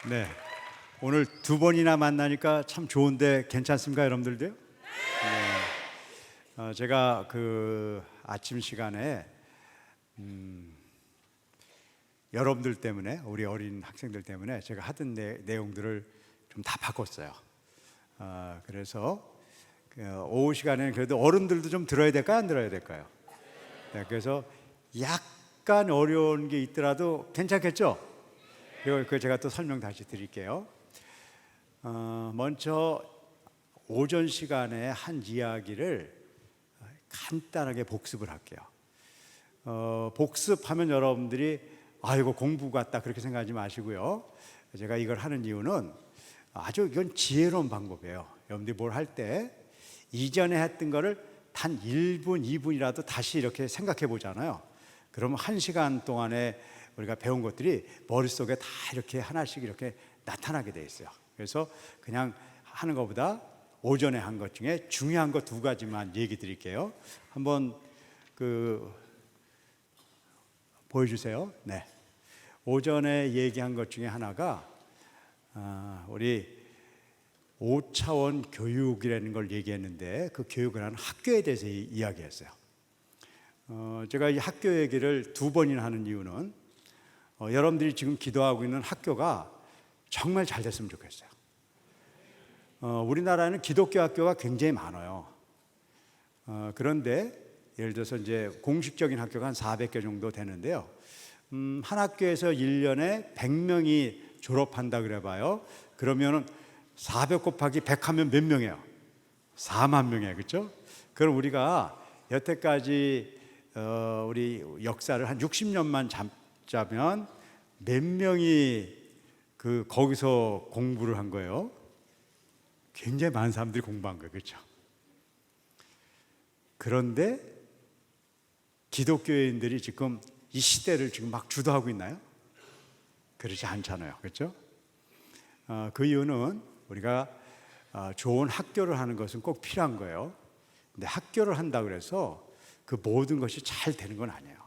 네, 오늘 두 번이나 만나니까 참 좋은데 괜찮습니까, 여러분들도요? 제가 그 아침 시간에 여러분들 때문에, 우리 어린 학생들 때문에 제가 하던 내용들을 좀 다 바꿨어요. 그래서 오후 시간에는 그래도 어른들도 좀 들어야 될까요, 안 들어야 될까요? 네, 그래서 약간 어려운 게 있더라도 괜찮겠죠? 그리고 제가 또 설명 다시 드릴게요. 먼저 오전 시간에 한 이야기를 간단하게 복습을 할게요. 복습하면 여러분들이 이거 공부 같다 그렇게 생각하지 마시고요. 제가 이걸 하는 이유는 아주 이건 지혜로운 방법이에요. 여러분들이 뭘 할 때 이전에 했던 거를 단 1분, 2분이라도 다시 이렇게 생각해 보잖아요. 그러면 1시간 동안에 우리가 배운 것들이 머릿속에 다 이렇게 하나씩 이렇게 나타나게 돼 있어요. 그래서 그냥 하는 것보다 오전에 한 것 중에 중요한 것 2가지만 얘기 드릴게요. 한번 보여주세요. 네. 오전에 얘기한 것 중에 하나가 우리 5차원 교육이라는 걸 얘기했는데 그 교육을 하는 학교에 대해서 이야기했어요. 제가 이 학교 얘기를 2번이나 하는 이유는 여러분들이 지금 기도하고 있는 학교가 정말 잘 됐으면 좋겠어요. 우리나라에는 기독교 학교가 굉장히 많아요. 그런데 예를 들어서 이제 공식적인 학교가 한 400개 정도 되는데요. 한 학교에서 1년에 100명이 졸업한다 그래 봐요. 그러면 400 곱하기 100 하면 몇 명이에요? 4만 명이에요. 그렇죠? 그럼 우리가 여태까지 우리 역사를 한 60년만 잡자면 몇 명이 거기서 공부를 한 거예요? 굉장히 많은 사람들이 공부한 거예요. 그렇죠? 그런데 기독교인들이 지금 이 시대를 지금 막 주도하고 있나요? 그렇지 않잖아요. 그렇죠? 그 이유는 우리가 좋은 학교를 하는 것은 꼭 필요한 거예요. 근데 학교를 한다 그래서 그 모든 것이 잘 되는 건 아니에요.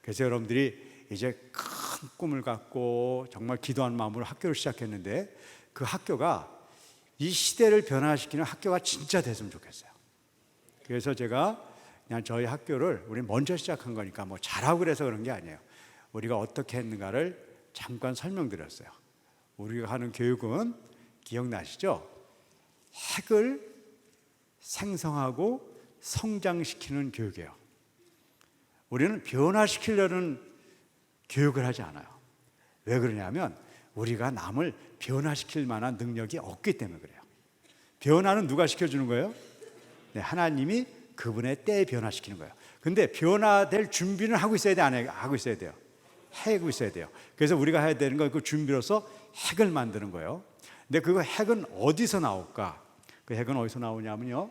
그래서 여러분들이 이제 큰 꿈을 갖고 정말 기도하는 마음으로 학교를 시작했는데 그 학교가 이 시대를 변화시키는 학교가 진짜 됐으면 좋겠어요. 그래서 제가 그냥 저희 학교를 우리 먼저 시작한 거니까 뭐 잘하고 그래서 그런 게 아니에요. 우리가 어떻게 했는가를 잠깐 설명드렸어요. 우리가 하는 교육은 기억나시죠? 핵을 생성하고 성장시키는 교육이에요. 우리는 변화시키려는 교육을 하지 않아요. 왜 그러냐면 우리가 남을 변화시킬 만한 능력이 없기 때문에 그래요. 변화는 누가 시켜주는 거예요? 네, 하나님이 그분의 때에 변화시키는 거예요. 근데 변화될 준비는 하고 있어야 돼, 안 하고 있어야 돼요? 하고 있어야 돼요. 그래서 우리가 해야 되는 건 그 준비로서 핵을 만드는 거예요. 근데 그 핵은 어디서 나올까? 그 핵은 어디서 나오냐면요.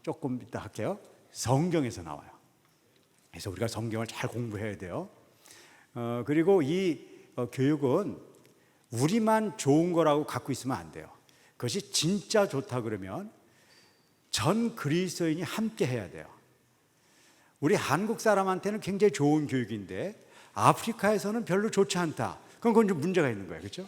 조금 이따 할게요. 성경에서 나와요. 그래서 우리가 성경을 잘 공부해야 돼요. 그리고 이 교육은 우리만 좋은 거라고 갖고 있으면 안 돼요. 그것이 진짜 좋다 그러면 전 그리스도인이 함께 해야 돼요. 우리 한국 사람한테는 굉장히 좋은 교육인데 아프리카에서는 별로 좋지 않다. 그건 좀 문제가 있는 거예요. 그렇죠?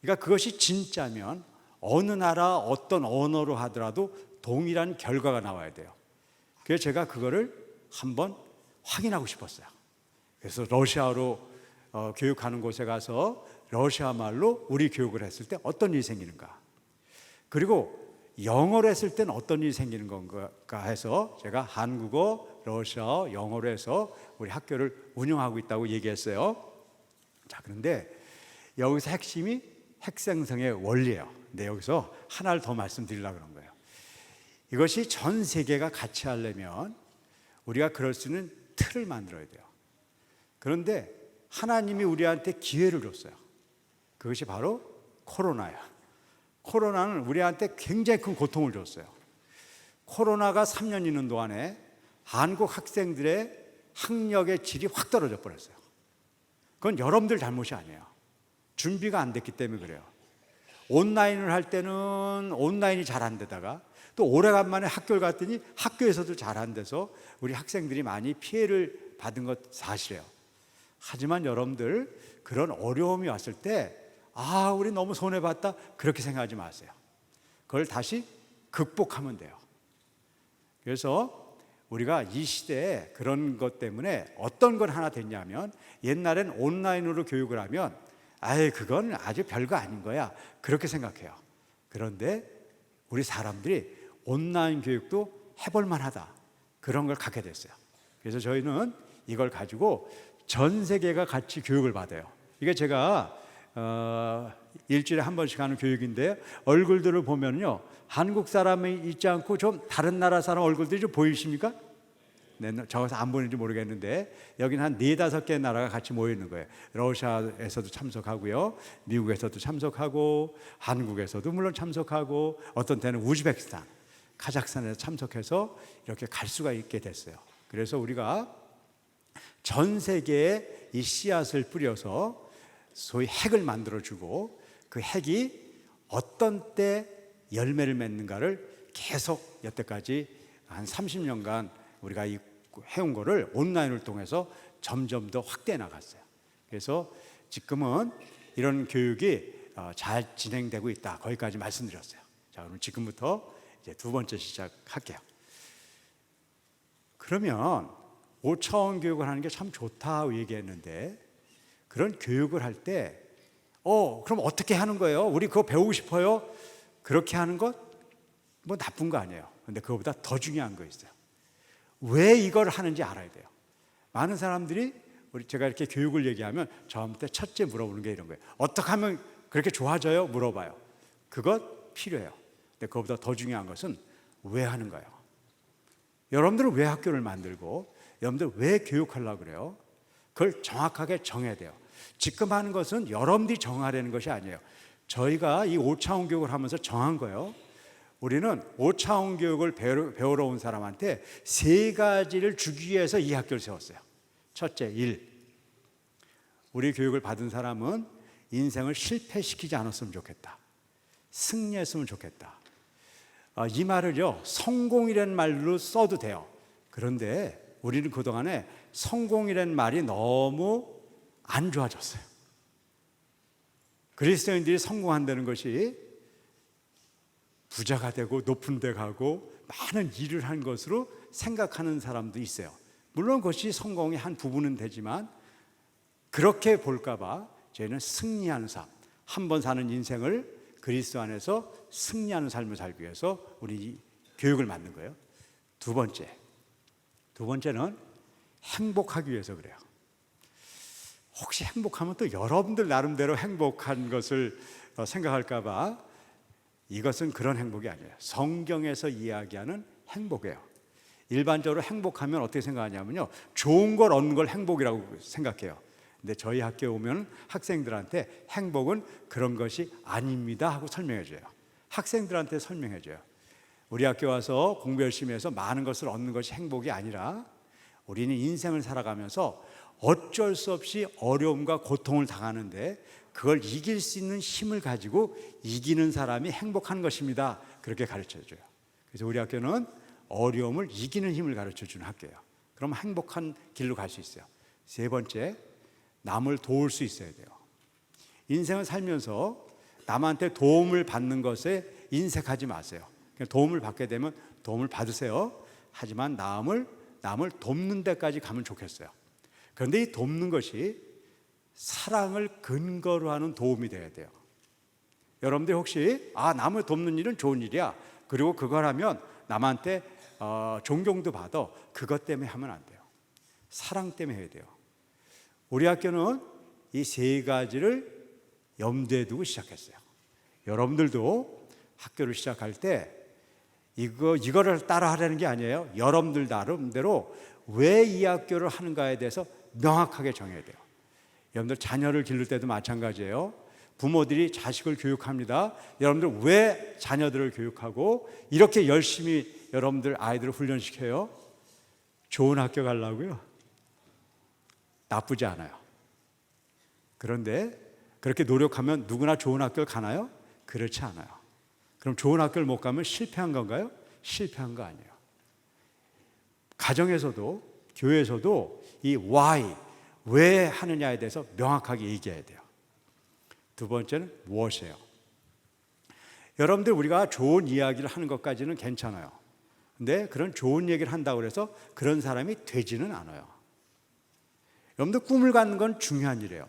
그러니까 그것이 진짜면 어느 나라 어떤 언어로 하더라도 동일한 결과가 나와야 돼요. 그래서 제가 그거를 한번 확인하고 싶었어요. 그래서 러시아로 교육하는 곳에 가서 러시아 말로 우리 교육을 했을 때 어떤 일이 생기는가, 그리고 영어로 했을 때는 어떤 일이 생기는 건가 해서 제가 한국어, 러시아어, 영어로 해서 우리 학교를 운영하고 있다고 얘기했어요. 자, 그런데 여기서 핵심이 핵생성의 원리예요. 근데 여기서 하나를 더 말씀드리려고 그런 거예요. 이것이 전 세계가 같이 하려면 우리가 그럴 수 있는 틀을 만들어야 돼요. 그런데 하나님이 우리한테 기회를 줬어요. 그것이 바로 코로나예요. 코로나는 우리한테 굉장히 큰 고통을 줬어요. 코로나가 3년 있는 동안에 한국 학생들의 학력의 질이 확 떨어져 버렸어요. 그건 여러분들 잘못이 아니에요. 준비가 안 됐기 때문에 그래요. 온라인을 할 때는 온라인이 잘 안 되다가 또 오래간만에 학교를 갔더니 학교에서도 잘 안 돼서 우리 학생들이 많이 피해를 받은 것 사실이에요. 하지만 여러분들 그런 어려움이 왔을 때 우리 너무 손해봤다 그렇게 생각하지 마세요. 그걸 다시 극복하면 돼요. 그래서 우리가 이 시대에 그런 것 때문에 어떤 건 하나 됐냐면, 옛날엔 온라인으로 교육을 하면 그건 아주 별거 아닌 거야 그렇게 생각해요. 그런데 우리 사람들이 온라인 교육도 해볼 만하다 그런 걸 갖게 됐어요. 그래서 저희는 이걸 가지고 전 세계가 같이 교육을 받아요. 이게 제가 일주일에 한 번씩 하는 교육인데, 얼굴들을 보면요 한국 사람이 있지 않고 좀 다른 나라 사람 얼굴들이 좀 보이십니까? 네, 저기서 안 보이는지 모르겠는데 여기는 한 4-5개 나라가 같이 모여 있는 거예요. 러시아에서도 참석하고요, 미국에서도 참석하고, 한국에서도 물론 참석하고, 어떤 때는 우즈베키스탄, 카자흐스탄에서 참석해서 이렇게 갈 수가 있게 됐어요. 그래서 우리가 전 세계에 이 씨앗을 뿌려서 소위 핵을 만들어주고, 그 핵이 어떤 때 열매를 맺는가를 계속 여태까지 한 30년간 우리가 해온 거를 온라인을 통해서 점점 더 확대해 나갔어요. 그래서 지금은 이런 교육이 잘 진행되고 있다, 거기까지 말씀드렸어요. 자, 그럼 지금부터 이제 두 번째 시작할게요. 그러면 5차원 교육을 하는 게 참 좋다고 얘기했는데, 그런 교육을 할 때 그럼 어떻게 하는 거예요? 우리 그거 배우고 싶어요? 그렇게 하는 것 뭐 나쁜 거 아니에요. 근데 그거보다 더 중요한 거 있어요. 왜 이걸 하는지 알아야 돼요. 많은 사람들이 제가 이렇게 교육을 얘기하면 저한테 첫째 물어보는 게 이런 거예요. 어떻게 하면 그렇게 좋아져요? 물어봐요. 그것 필요해요. 근데 그거보다 더 중요한 것은 왜 하는 거예요. 여러분들은 왜 학교를 만들고, 여러분들 왜 교육하려고 그래요? 그걸 정확하게 정해야 돼요. 지금 하는 것은 여러분들이 정하려는 것이 아니에요. 저희가 이 5차원 교육을 하면서 정한 거예요. 우리는 5차원 교육을 배우러 온 사람한테 3가지를 주기 위해서 이 학교를 세웠어요. 첫째, 1. 우리 교육을 받은 사람은 인생을 실패시키지 않았으면 좋겠다. 승리했으면 좋겠다. 이 말을요, 성공이라는 말로 써도 돼요. 그런데 우리는 그동안에 성공이라는 말이 너무 안 좋아졌어요. 그리스도인들이 성공한다는 것이 부자가 되고 높은 데 가고 많은 일을 한 것으로 생각하는 사람도 있어요. 물론 그것이 성공의 한 부분은 되지만, 그렇게 볼까 봐 저희는 승리하는 삶, 한 번 사는 인생을 그리스도 안에서 승리하는 삶을 살기 위해서 우리 교육을 만든 거예요. 두 번째는 행복하기 위해서 그래요. 혹시 행복하면 또 여러분들 나름대로 행복한 것을 생각할까 봐, 이것은 그런 행복이 아니에요. 성경에서 이야기하는 행복이에요. 일반적으로 행복하면 어떻게 생각하냐면요, 좋은 걸 얻는 걸 행복이라고 생각해요. 근데 저희 학교에 오면 학생들한테 행복은 그런 것이 아닙니다 하고 설명해 줘요. 학생들한테 설명해 줘요. 우리 학교 와서 공부 열심히 해서 많은 것을 얻는 것이 행복이 아니라, 우리는 인생을 살아가면서 어쩔 수 없이 어려움과 고통을 당하는데 그걸 이길 수 있는 힘을 가지고 이기는 사람이 행복한 것입니다. 그렇게 가르쳐줘요. 그래서 우리 학교는 어려움을 이기는 힘을 가르쳐주는 학교예요. 그럼 행복한 길로 갈 수 있어요. 세 번째, 남을 도울 수 있어야 돼요. 인생을 살면서 남한테 도움을 받는 것에 인색하지 마세요. 그냥 도움을 받게 되면 도움을 받으세요. 하지만 남을 돕는 데까지 가면 좋겠어요. 그런데 이 돕는 것이 사랑을 근거로 하는 도움이 돼야 돼요. 여러분들 혹시 남을 돕는 일은 좋은 일이야, 그리고 그걸 하면 남한테 존경도 받아, 그것 때문에 하면 안 돼요. 사랑 때문에 해야 돼요. 우리 학교는 이 3가지를 염두에 두고 시작했어요. 여러분들도 학교를 시작할 때 이거를 따라 하라는 게 아니에요. 여러분들 나름대로 왜 이 학교를 하는가에 대해서 명확하게 정해야 돼요. 여러분들 자녀를 기를 때도 마찬가지예요. 부모들이 자식을 교육합니다. 여러분들 왜 자녀들을 교육하고 이렇게 열심히 여러분들 아이들을 훈련시켜요? 좋은 학교 가려고요? 나쁘지 않아요. 그런데 그렇게 노력하면 누구나 좋은 학교를 가나요? 그렇지 않아요. 그럼 좋은 학교를 못 가면 실패한 건가요? 실패한 거 아니에요. 가정에서도 교회에서도 이 why, 왜 하느냐에 대해서 명확하게 얘기해야 돼요. 두 번째는 무엇이에요? 여러분들 우리가 좋은 이야기를 하는 것까지는 괜찮아요. 근데 그런 좋은 얘기를 한다고 해서 그런 사람이 되지는 않아요. 여러분들 꿈을 갖는 건 중요한 일이에요.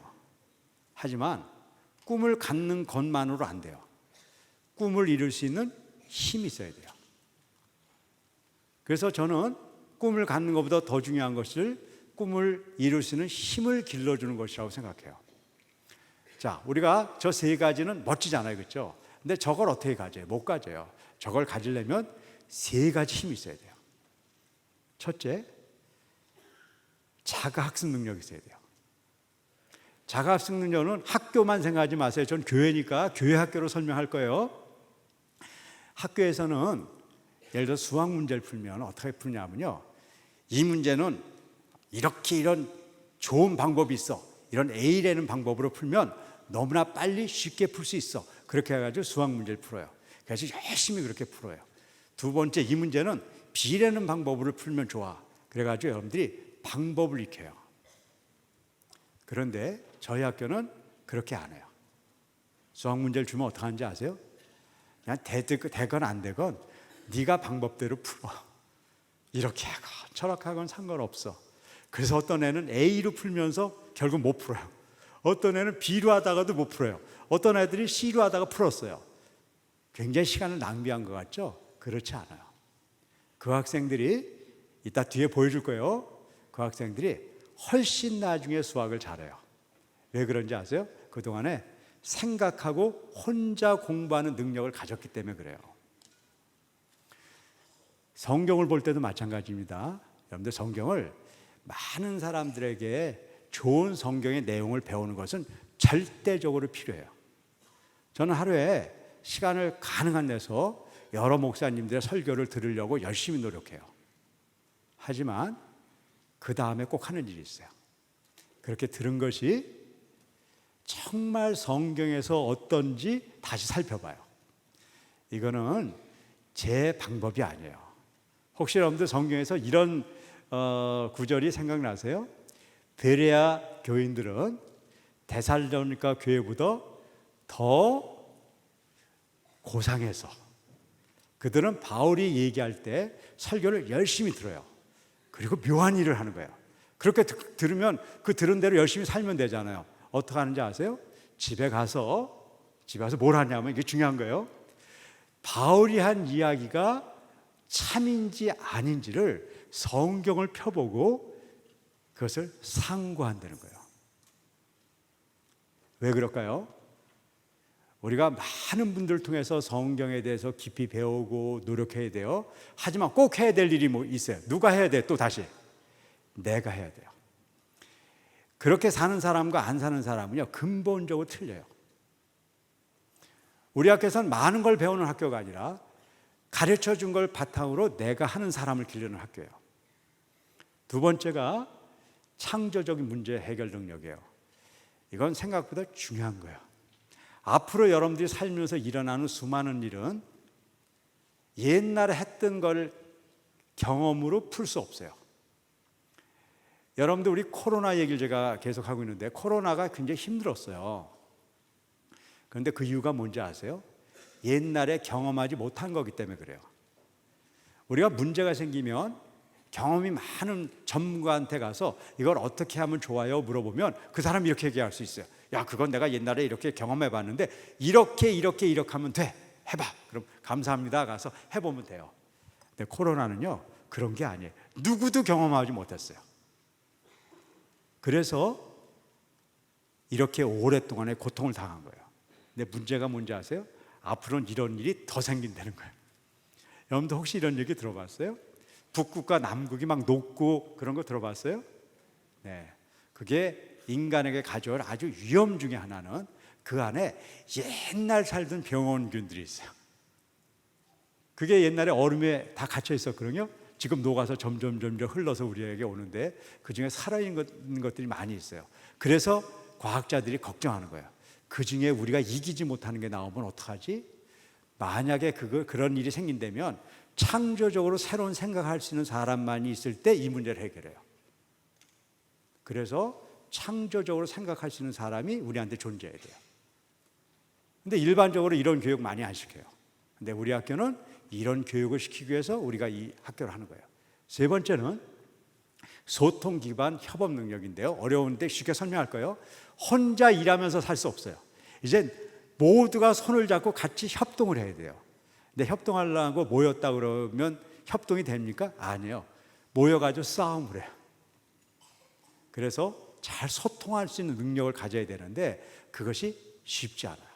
하지만 꿈을 갖는 것만으로 안 돼요. 꿈을 이룰 수 있는 힘이 있어야 돼요. 그래서 저는 꿈을 갖는 것보다 더 중요한 것을 꿈을 이룰 수 있는 힘을 길러주는 것이라고 생각해요. 자, 우리가 저 세 가지는 멋지잖아요, 그렇죠? 근데 저걸 어떻게 가져요? 못 가져요. 저걸 가지려면 세 가지 힘이 있어야 돼요. 첫째, 자가학습 능력이 있어야 돼요. 자가학습 능력은 학교만 생각하지 마세요. 전 교회니까 교회 학교로 설명할 거예요. 학교에서는 예를 들어 수학 문제를 풀면 어떻게 풀냐면요, 이 문제는 이렇게 이런 좋은 방법이 있어, 이런 A라는 방법으로 풀면 너무나 빨리 쉽게 풀 수 있어. 그렇게 해가지고 수학 문제를 풀어요. 그래서 열심히 그렇게 풀어요. 두 번째, 이 문제는 B라는 방법으로 풀면 좋아. 그래가지고 여러분들이 방법을 익혀요. 그런데 저희 학교는 그렇게 안 해요. 수학 문제를 주면 어떻게 하는지 아세요? 그냥 되건 안 되건 네가 방법대로 풀어. 이렇게 하건 저렇게 하건 상관없어. 그래서 어떤 애는 A로 풀면서 결국 못 풀어요. 어떤 애는 B로 하다가도 못 풀어요. 어떤 애들이 C로 하다가 풀었어요. 굉장히 시간을 낭비한 것 같죠? 그렇지 않아요. 그 학생들이 이따 뒤에 보여줄 거예요. 그 학생들이 훨씬 나중에 수학을 잘해요. 왜 그런지 아세요? 그동안에 생각하고 혼자 공부하는 능력을 가졌기 때문에 그래요. 성경을 볼 때도 마찬가지입니다. 여러분들 성경을 많은 사람들에게 좋은 성경의 내용을 배우는 것은 절대적으로 필요해요. 저는 하루에 시간을 가능한 내서 여러 목사님들의 설교를 들으려고 열심히 노력해요. 하지만 그 다음에 꼭 하는 일이 있어요. 그렇게 들은 것이 정말 성경에서 어떤지 다시 살펴봐요. 이거는 제 방법이 아니에요. 혹시 여러분들 성경에서 이런 구절이 생각나세요? 베레아 교인들은 데살로니가 교회보다 더 고상해서 그들은 바울이 얘기할 때 설교를 열심히 들어요. 그리고 묘한 일을 하는 거예요. 그렇게 들으면 그 들은 대로 열심히 살면 되잖아요. 어떻게 하는지 아세요? 집에 가서 뭘 하냐면 이게 중요한 거예요. 바울이 한 이야기가 참인지 아닌지를 성경을 펴보고 그것을 상고한다는 거예요. 왜 그럴까요? 우리가 많은 분들을 통해서 성경에 대해서 깊이 배우고 노력해야 돼요. 하지만 꼭 해야 될 일이 뭐 있어요. 누가 해야 돼? 또 다시 내가 해야 돼요. 그렇게 사는 사람과 안 사는 사람은요, 근본적으로 틀려요. 우리 학교에서는 많은 걸 배우는 학교가 아니라 가르쳐 준 걸 바탕으로 내가 하는 사람을 기르는 학교예요. 두 번째가 창조적인 문제 해결 능력이에요. 이건 생각보다 중요한 거예요. 앞으로 여러분들이 살면서 일어나는 수많은 일은 옛날에 했던 걸 경험으로 풀 수 없어요. 여러분들 우리 코로나 얘기를 제가 계속 하고 있는데 코로나가 굉장히 힘들었어요. 그런데 그 이유가 뭔지 아세요? 옛날에 경험하지 못한 거기 때문에 그래요. 우리가 문제가 생기면 경험이 많은 전문가한테 가서 이걸 어떻게 하면 좋아요? 물어보면 그 사람이 이렇게 얘기할 수 있어요. 야, 그건 내가 옛날에 이렇게 경험해 봤는데 이렇게 하면 돼. 해봐. 그럼 감사합니다. 가서 해보면 돼요. 근데 코로나는요, 그런 게 아니에요. 누구도 경험하지 못했어요. 그래서 이렇게 오랫동안의 고통을 당한 거예요. 근데 문제가 뭔지 아세요? 앞으로는 이런 일이 더 생긴다는 거예요. 여러분들 혹시 이런 얘기 들어봤어요? 북극과 남극이 막 녹고 그런 거 들어봤어요? 네, 그게 인간에게 가져올 아주 위험 중에 하나는 그 안에 옛날 살던 병원균들이 있어요. 그게 옛날에 얼음에 다 갇혀 있었거든요. 지금 녹아서 점점 흘러서 우리에게 오는데 그중에 살아있는 것들이 많이 있어요. 그래서 과학자들이 걱정하는 거예요. 그중에 우리가 이기지 못하는 게 나오면 어떡하지? 만약에 그런 일이 생긴다면 창조적으로 새로운 생각할 수 있는 사람만이 있을 때 이 문제를 해결해요. 그래서 창조적으로 생각할 수 있는 사람이 우리한테 존재해야 돼요. 근데 일반적으로 이런 교육 많이 안 시켜요. 근데 우리 학교는 이런 교육을 시키기 위해서 우리가 이 학교를 하는 거예요. 세 번째는 소통 기반 협업 능력인데요. 어려운데 쉽게 설명할 거예요. 혼자 일하면서 살 수 없어요. 이제 모두가 손을 잡고 같이 협동을 해야 돼요. 근데 협동하려고 모였다 그러면 협동이 됩니까? 아니에요. 모여가지고 싸움을 해요. 그래서 잘 소통할 수 있는 능력을 가져야 되는데 그것이 쉽지 않아요.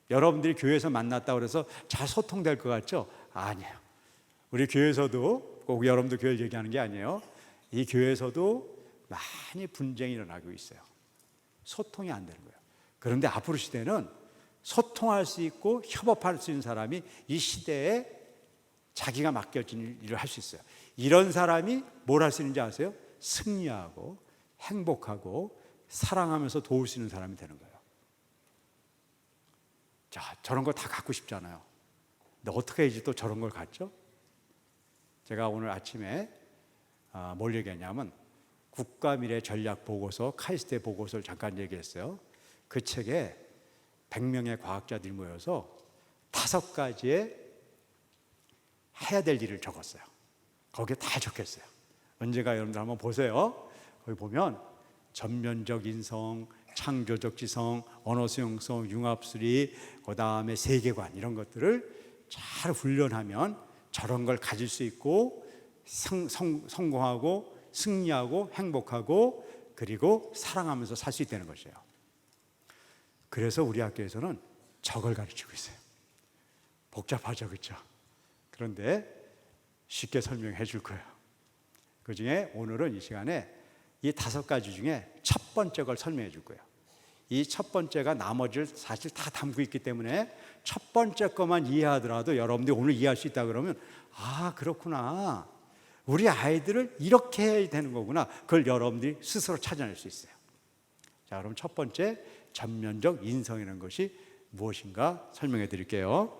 여러분들이 교회에서 만났다고 해서 잘 소통될 것 같죠? 아니에요. 우리 교회에서도 꼭 여러분들 교회를 얘기하는 게 아니에요. 이 교회에서도 많이 분쟁이 일어나고 있어요. 소통이 안 되는 거예요. 그런데 앞으로 시대는 소통할 수 있고 협업할 수 있는 사람이 이 시대에 자기가 맡겨진 일을 할 수 있어요. 이런 사람이 뭘 할 수 있는지 아세요? 승리하고 행복하고 사랑하면서 도울 수 있는 사람이 되는 거예요. 자, 저런 거 다 갖고 싶잖아요. 근데 어떻게 해야지 또 저런 걸 갖죠? 제가 오늘 아침에 뭘 얘기했냐면 국가미래 전략 보고서, 카이스트 보고서를 잠깐 얘기했어요. 그 책에 100명의 과학자들이 모여서 5가지의 해야 될 일을 적었어요. 거기에 다 적혔어요. 언제가 여러분들 한번 보세요. 거기 보면 전면적 인성, 창조적 지성, 언어 수용성, 융합수리, 그 다음에 세계관 이런 것들을 잘 훈련하면 저런 걸 가질 수 있고 성공하고 승리하고 행복하고 그리고 사랑하면서 살 수 있다는 것이에요. 그래서 우리 학교에서는 저걸 가르치고 있어요. 복잡하죠, 그렇죠? 그런데 쉽게 설명해 줄 거예요. 그 중에 오늘은 이 시간에 이 5가지 중에 첫 번째 걸 설명해 줄 거예요. 이 첫 번째가 나머지를 사실 다 담고 있기 때문에 첫 번째 것만 이해하더라도 여러분들이 오늘 이해할 수 있다 그러면 아, 그렇구나. 우리 아이들을 이렇게 해야 되는 거구나. 그걸 여러분들이 스스로 찾아낼 수 있어요. 자, 그럼 첫 번째 전면적 인성이라는 것이 무엇인가 설명해 드릴게요.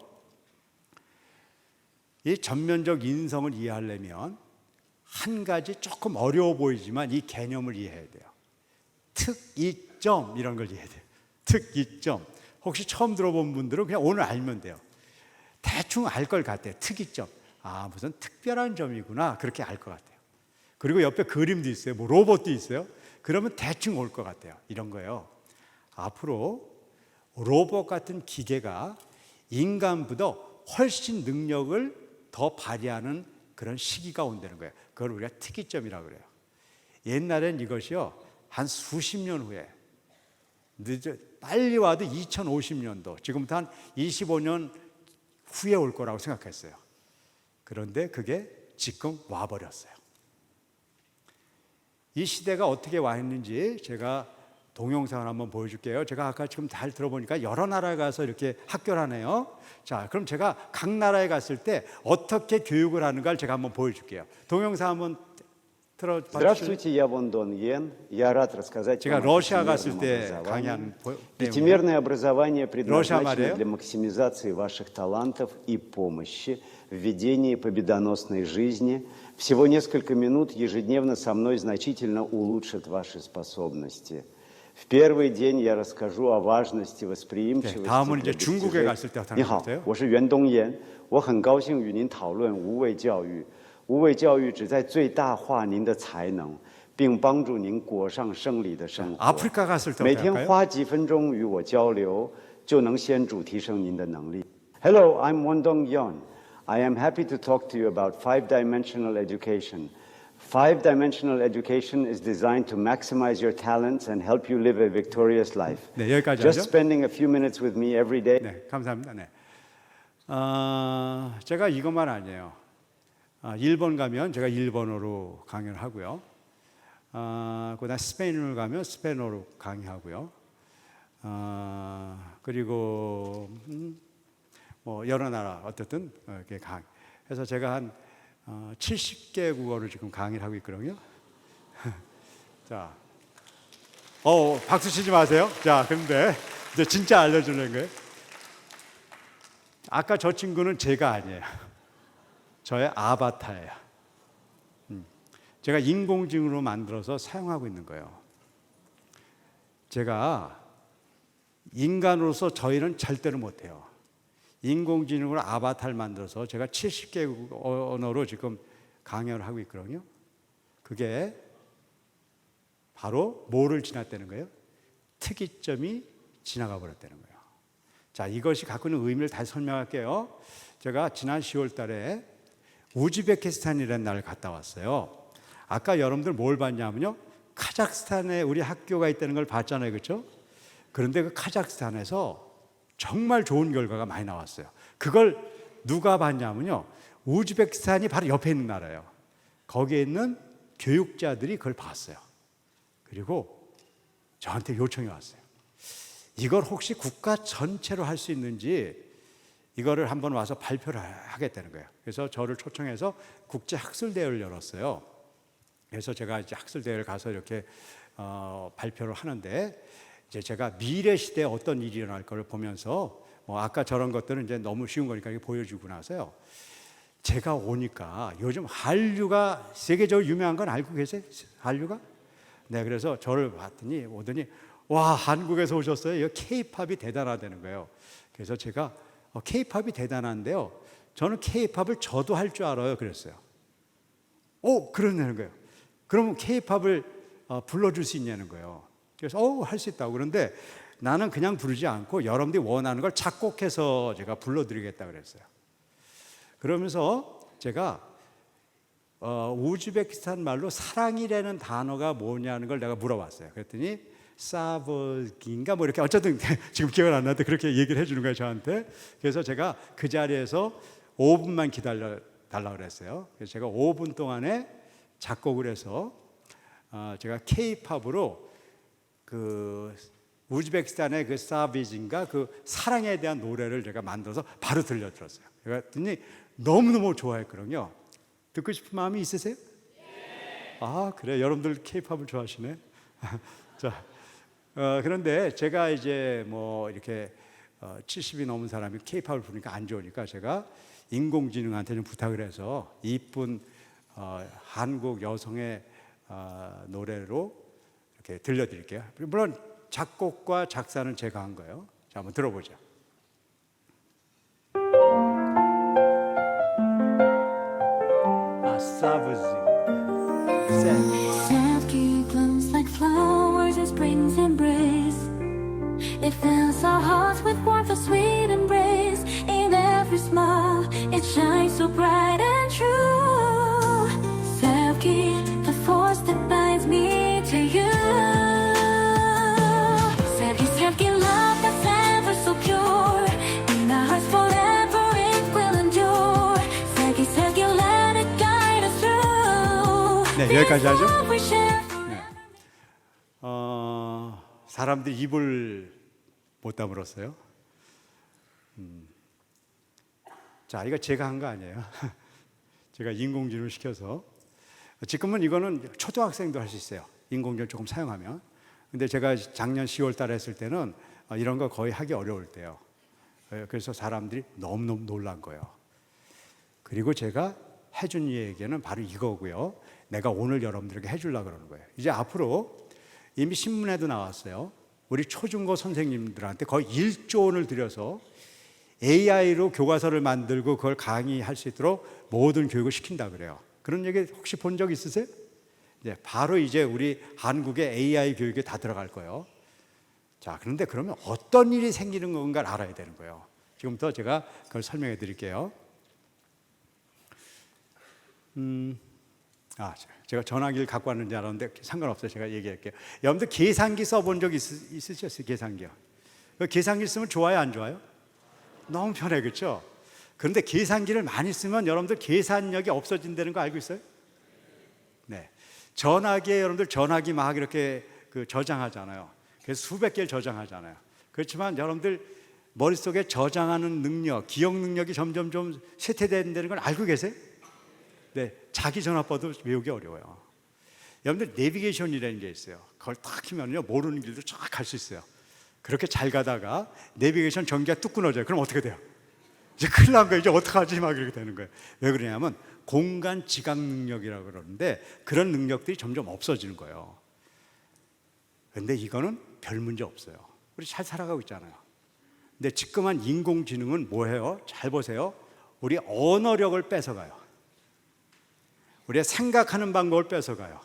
이 전면적 인성을 이해하려면 한 가지 조금 어려워 보이지만 이 개념을 이해해야 돼요. 특이점 이런 걸 이해해야 돼요. 특이점. 혹시 처음 들어본 분들은 그냥 오늘 알면 돼요. 대충 알 걸 같아요. 특이점. 아, 무슨 특별한 점이구나. 그렇게 알 것 같아요. 그리고 옆에 그림도 있어요. 뭐 로봇도 있어요. 그러면 대충 올 것 같아요. 이런 거예요. 앞으로 로봇 같은 기계가 인간보다 훨씬 능력을 더 발휘하는 그런 시기가 온다는 거예요. 그걸 우리가 특이점이라고 그래요. 옛날엔 이것이요, 한 수십 년 후에, 빨리 와도 2050년도, 지금부터 한 25년 후에 올 거라고 생각했어요. 그런데 그게 지금 와버렸어요. 이 시대가 어떻게 와 있는지 제가 동영상을 한번 보여줄게요. 제가 아까 지금 잘 들어보니까 여러 나라에 가서 이렇게 학교를 하네요. 자, 그럼 제가 각 나라에 갔을 때 어떻게 교육을 하는가를 제가 한번 보여줄게요. 동영상 한번 틀어봐 주세요. Здравствуйте, я Вон Дон Йен. Я рад рассказать 제가 вам о 러시아 갔을 пятимерном 때 образовании. 강의한 내용이에요. Пятимерное образование 러시아 предназначено 말이에요. для максимизации ваших талантов и помощи в ведении победоносной жизни. Всего несколько минут ежедневно со мной значительно улучшат ваши способности. В первый день я расскажу о важности восприимчивости 다음은 для 이제 중국에 достижения. 갔을 때 你好， 나타났어요. 我是袁东岩，我很高兴与您讨论无畏教育。无畏教育旨在最大化您的才能，并帮助您过上胜利的生活。 아프리카 갔을 때 每天 어떨까요? 花几分钟与我交流，就能显著提升您的能力。Hello, I'm Won Dong Yon. I am happy to talk to you about five-dimensional education. Five-dimensional education is designed to maximize your talents and help you live a victorious life. 네, 여기까지 Just 하죠. spending a few minutes with me every day. 네, 감사합니다. 네. 제가 이것만 아니에요. 일본 가면 제가 일본어로 강연을 하고요. 그다음 스페인을 가면 스페인어로 강의하고요. 그리고 뭐 여러 나라 어쨌든 이렇게 그래서 제가 한 70개 국어를 지금 강의를 하고 있거든요. 자, 박수 치지 마세요. 자, 근데 이제 진짜 알려주는 거예요. 아까 저 친구는 제가 아니에요. 저의 아바타예요. 제가 인공지능으로 만들어서 사용하고 있는 거예요. 제가 인간으로서 저희는 절대로 못해요. 인공지능으로 아바타를 만들어서 제가 70개 언어로 지금 강연을 하고 있거든요. 그게 바로 뭐를 지났다는 거예요? 특이점이 지나가 버렸다는 거예요. 자, 이것이 갖고 있는 의미를 다시 설명할게요. 제가 지난 10월 달에 우즈베키스탄이라는 나라를 갔다 왔어요. 아까 여러분들 뭘 봤냐면요, 카자흐스탄에 우리 학교가 있다는 걸 봤잖아요, 그렇죠? 그런데 그 카자흐스탄에서 정말 좋은 결과가 많이 나왔어요. 그걸 누가 봤냐면요, 우즈베키스탄이 바로 옆에 있는 나라예요. 거기에 있는 교육자들이 그걸 봤어요. 그리고 저한테 요청이 왔어요. 이걸 혹시 국가 전체로 할 수 있는지 이거를 한번 와서 발표를 하겠다는 거예요. 그래서 저를 초청해서 국제 학술 대회를 열었어요. 그래서 제가 이제 학술 대회를 가서 이렇게 발표를 하는데, 이제 제가 미래 시대에 어떤 일이 일어날 걸 보면서 아까 저런 것들은 이제 너무 쉬운 거니까 이렇게 보여주고 나서요, 제가 오니까 요즘 한류가 세계적으로 유명한 건 알고 계세요? 한류가? 네, 그래서 저를 봤더니 오더니 와, 한국에서 오셨어요? 이거 K-팝이 대단하다는 거예요. 그래서 제가 K-팝이 대단한데요, 저는 K-팝을 저도 할 줄 알아요. 그랬어요. 그러냐는 거예요. 그러면 K-팝을 불러줄 수 있냐는 거예요. 그래서 할 수 있다고. 그런데 나는 그냥 부르지 않고 여러분들이 원하는 걸 작곡해서 제가 불러드리겠다 그랬어요. 그러면서 제가 우즈베키스탄 말로 사랑이라는 단어가 뭐냐는 걸 내가 물어봤어요. 그랬더니 사버긴가 뭐 이렇게, 어쨌든 지금 기억은 안 나는데 그렇게 얘기를 해주는 거예요, 저한테. 그래서 제가 그 자리에서 5분만 기다려 달라고 그랬어요. 그래서 제가 5분 동안에 작곡을 해서 제가 K-팝으로 그 우즈베키스탄의 그 사비진가 그 사랑에 대한 노래를 제가 만들어서 바로 들려드렸어요. 그랬더니 너무너무 좋아했거든요. 듣고 싶은 마음이 있으세요? 네. 그래, 여러분들 K-팝을 좋아하시네. 자, 그런데 제가 이제 뭐 이렇게 70이 넘은 사람이 K-팝을 부르니까 안 좋으니까 제가 인공지능한테 좀 부탁을 해서 이쁜 한국 여성의 노래로 이렇게 들려드릴게요. 물론 작곡과 작사는 제가 한 거예요. 자, 한번 들어보죠. Sadly blooms like flowers in spring's embrace. It fills our hearts with warmth of sweet embrace. In every smile, it shines so bright and true. Sadly, the force that binds me to you. Sadly, love that's ever so pure. In our hearts forever it will endure. Sadly, let it guide us through. 네, 여기까지 하죠. Love we share 네. 사람들이 입을 못 다물었어요. 자, 이거 제가 한 거 아니에요. 제가 인공지능을 시켜서. 지금은 이거는 초등학생도 할 수 있어요. 인공지능 조금 사용하면. 근데 제가 작년 10월 달에 했을 때는 이런 거 거의 하기 어려울 때요. 그래서 사람들이 너무너무 놀란 거예요. 그리고 제가 해준 얘기는 바로 이거고요. 내가 오늘 여러분들에게 해주려고 그러는 거예요. 이제 앞으로 이미 신문에도 나왔어요. 우리 초중고 선생님들한테 거의 1조 원을 들여서 AI로 교과서를 만들고 그걸 강의할 수 있도록 모든 교육을 시킨다 그래요. 그런 얘기 혹시 본 적 있으세요? 네, 바로 이제 우리 한국의 AI 교육에 다 들어갈 거예요. 자, 그런데 그러면 어떤 일이 생기는 건가를 알아야 되는 거예요. 지금부터 제가 그걸 설명해 드릴게요. 제가 전화기를 갖고 왔는지 알았는데 상관없어요. 제가 얘기할게요. 여러분들 계산기 써본 적 있으셨어요? 계산기요. 계산기 쓰면 좋아요, 안 좋아요? 너무 편해, 그렇죠? 그런데 계산기를 많이 쓰면 여러분들 계산력이 없어진다는 거 알고 있어요? 네. 전화기에 여러분들 전화기 막 이렇게 저장하잖아요. 그래서 수백 개를 저장하잖아요. 그렇지만 여러분들 머릿속에 저장하는 능력, 기억 능력이 점점 좀 쇠퇴된다는 걸 알고 계세요? 네, 자기 전화번호도 외우기 어려워요. 여러분들 내비게이션이라는 게 있어요. 그걸 딱 키면요 모르는 길도 쫙 갈 수 있어요. 그렇게 잘 가다가 내비게이션 전기가 뚝 끊어져요. 그럼 어떻게 돼요? 이제 큰일 난 거예요. 이제 어떡하지? 막 이렇게 되는 거예요. 왜 그러냐면 공간 지각 능력이라고 그러는데 그런 능력들이 점점 없어지는 거예요. 그런데 이거는 별 문제 없어요. 우리 잘 살아가고 있잖아요. 근데 지금한 인공지능은 뭐예요? 잘 보세요. 우리 언어력을 뺏어가요. 우리의 생각하는 방법을 뺏어가요.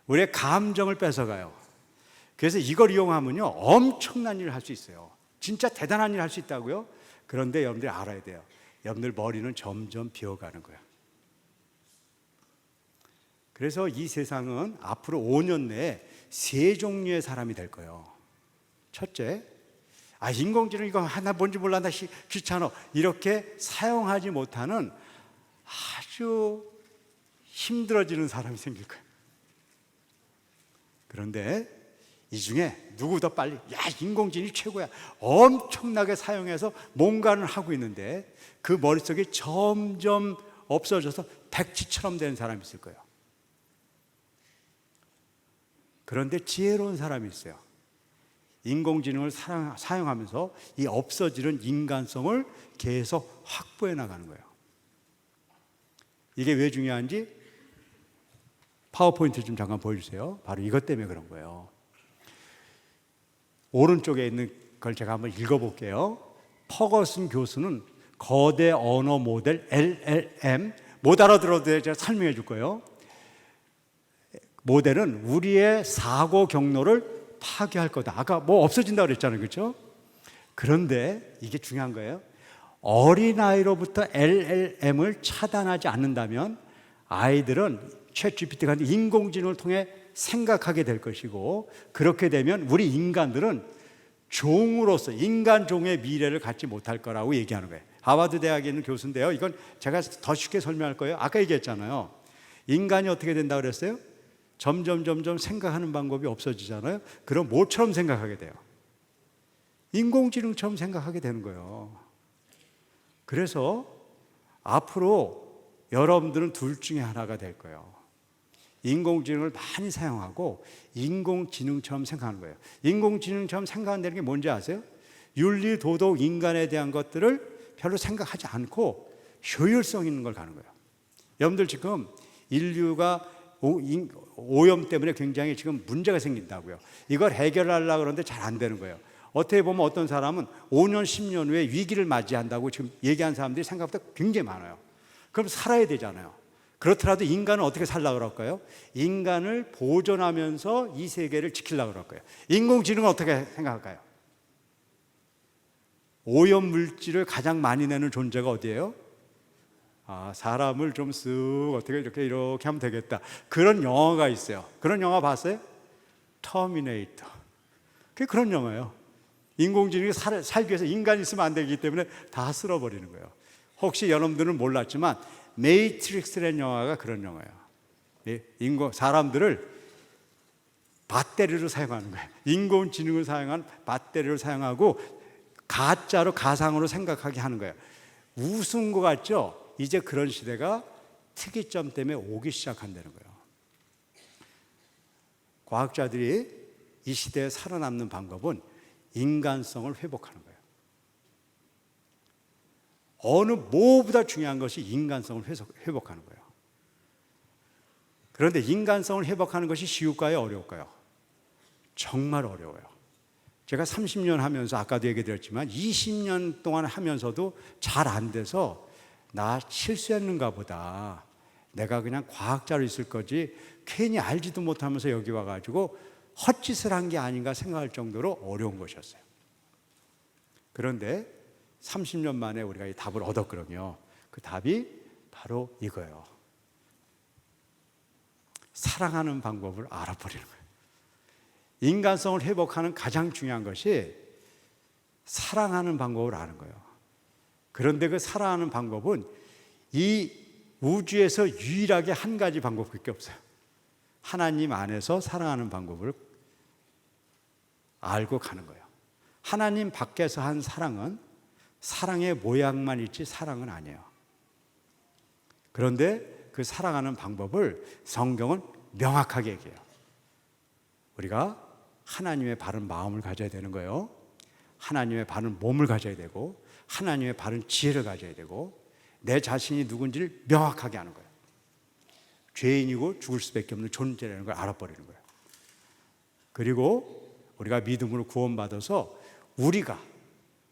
우리의 감정을 뺏어가요. 그래서 이걸 이용하면요 엄청난 일을 할 수 있어요. 진짜 대단한 일을 할 수 있다고요. 그런데 여러분들이 알아야 돼요. 여러분들 머리는 점점 비어가는 거예요. 그래서 이 세상은 앞으로 5년 내에 세 종류의 사람이 될 거예요. 첫째, 인공지능 이거 하나 뭔지 몰라 나 귀찮아 이렇게 사용하지 못하는 아주 힘들어지는 사람이 생길 거예요. 그런데 이 중에 누구 더 빨리 인공지능이 최고야 엄청나게 사용해서 뭔가를 하고 있는데 그 머릿속이 점점 없어져서 백지처럼 되는 사람이 있을 거예요. 그런데 지혜로운 사람이 있어요. 인공지능을 사용하면서 이 없어지는 인간성을 계속 확보해 나가는 거예요. 이게 왜 중요한지 파워포인트 좀 잠깐 보여주세요. 바로 이것 때문에 그런 거예요. 오른쪽에 있는 걸 제가 한번 읽어볼게요. 퍼거슨 교수는 거대 언어 모델 LLM, 못 알아들어도 제가 설명해 줄 거예요. 모델은 우리의 사고 경로를 파괴할 거다. 아까 뭐 없어진다고 그랬잖아요. 그렇죠? 그런데 이게 중요한 거예요. 어린아이로부터 LLM을 차단하지 않는다면 아이들은 챗GPT가 인공지능을 통해 생각하게 될 것이고 그렇게 되면 우리 인간들은 종으로서 인간 종의 미래를 갖지 못할 거라고 얘기하는 거예요. 하버드 대학에 있는 교수인데요. 이건 제가 더 쉽게 설명할 거예요. 아까 얘기했잖아요. 인간이 어떻게 된다고 그랬어요? 점점 생각하는 방법이 없어지잖아요. 그럼 뭐처럼 생각하게 돼요? 인공지능처럼 생각하게 되는 거예요. 그래서 앞으로 여러분들은 둘 중에 하나가 될 거예요. 인공지능을 많이 사용하고 인공지능처럼 생각하는 거예요. 인공지능처럼 생각한다는 게 뭔지 아세요? 윤리, 도덕, 인간에 대한 것들을 별로 생각하지 않고 효율성 있는 걸 가는 거예요. 여러분들 지금 인류가 오염 때문에 굉장히 지금 문제가 생긴다고요. 이걸 해결하려고 그러는데 잘 안 되는 거예요. 어떻게 보면 어떤 사람은 5년, 10년 후에 위기를 맞이한다고 지금 얘기한 사람들이 생각보다 굉장히 많아요. 그럼 살아야 되잖아요. 그렇더라도 인간은 어떻게 살려고 그럴까요? 인간을 보존하면서 이 세계를 지키려고 그럴 거예요. 인공지능은 어떻게 생각할까요? 오염 물질을 가장 많이 내는 존재가 어디예요? 사람을 좀 쓱 어떻게 이렇게 하면 되겠다. 그런 영화가 있어요. 그런 영화 봤어요? 터미네이터. 그게 그런 영화예요. 인공지능이 살기 위해서 인간이 있으면 안 되기 때문에 다 쓸어버리는 거예요. 혹시 여러분들은 몰랐지만 매트릭스라는 영화가 그런 영화예요. 사람들을 배터리로 사용하는 거예요. 인공지능을 사용한 배터리를 사용하고 가짜로 가상으로 생각하게 하는 거예요. 우스운 것 같죠? 이제 그런 시대가 특이점 때문에 오기 시작한다는 거예요. 과학자들이 이 시대에 살아남는 방법은 인간성을 회복하는 거예요. 어느 뭐보다 중요한 것이 인간성을 회복하는 거예요. 그런데 인간성을 회복하는 것이 쉬울까요? 어려울까요? 정말 어려워요. 제가 30년 하면서 아까도 얘기 드렸지만 20년 동안 하면서도 잘 안 돼서 나 실수했는가 보다. 내가 그냥 과학자로 있을 거지 괜히 알지도 못하면서 여기 와가지고 헛짓을 한 게 아닌가 생각할 정도로 어려운 것이었어요. 그런데 30년 만에 우리가 이 답을 얻었거든요. 그 답이 바로 이거예요. 사랑하는 방법을 알아버리는 거예요. 인간성을 회복하는 가장 중요한 것이 사랑하는 방법을 아는 거예요. 그런데 그 사랑하는 방법은 이 우주에서 유일하게 한 가지 방법밖에 없어요. 하나님 안에서 사랑하는 방법을 알고 가는 거예요. 하나님 밖에서 한 사랑은 사랑의 모양만 있지 사랑은 아니에요. 그런데 그 사랑하는 방법을 성경은 명확하게 얘기해요. 우리가 하나님의 바른 마음을 가져야 되는 거예요. 하나님의 바른 몸을 가져야 되고 하나님의 바른 지혜를 가져야 되고 내 자신이 누군지를 명확하게 아는 거예요. 죄인이고 죽을 수밖에 없는 존재라는 걸 알아버리는 거예요. 그리고 우리가 믿음으로 구원받아서 우리가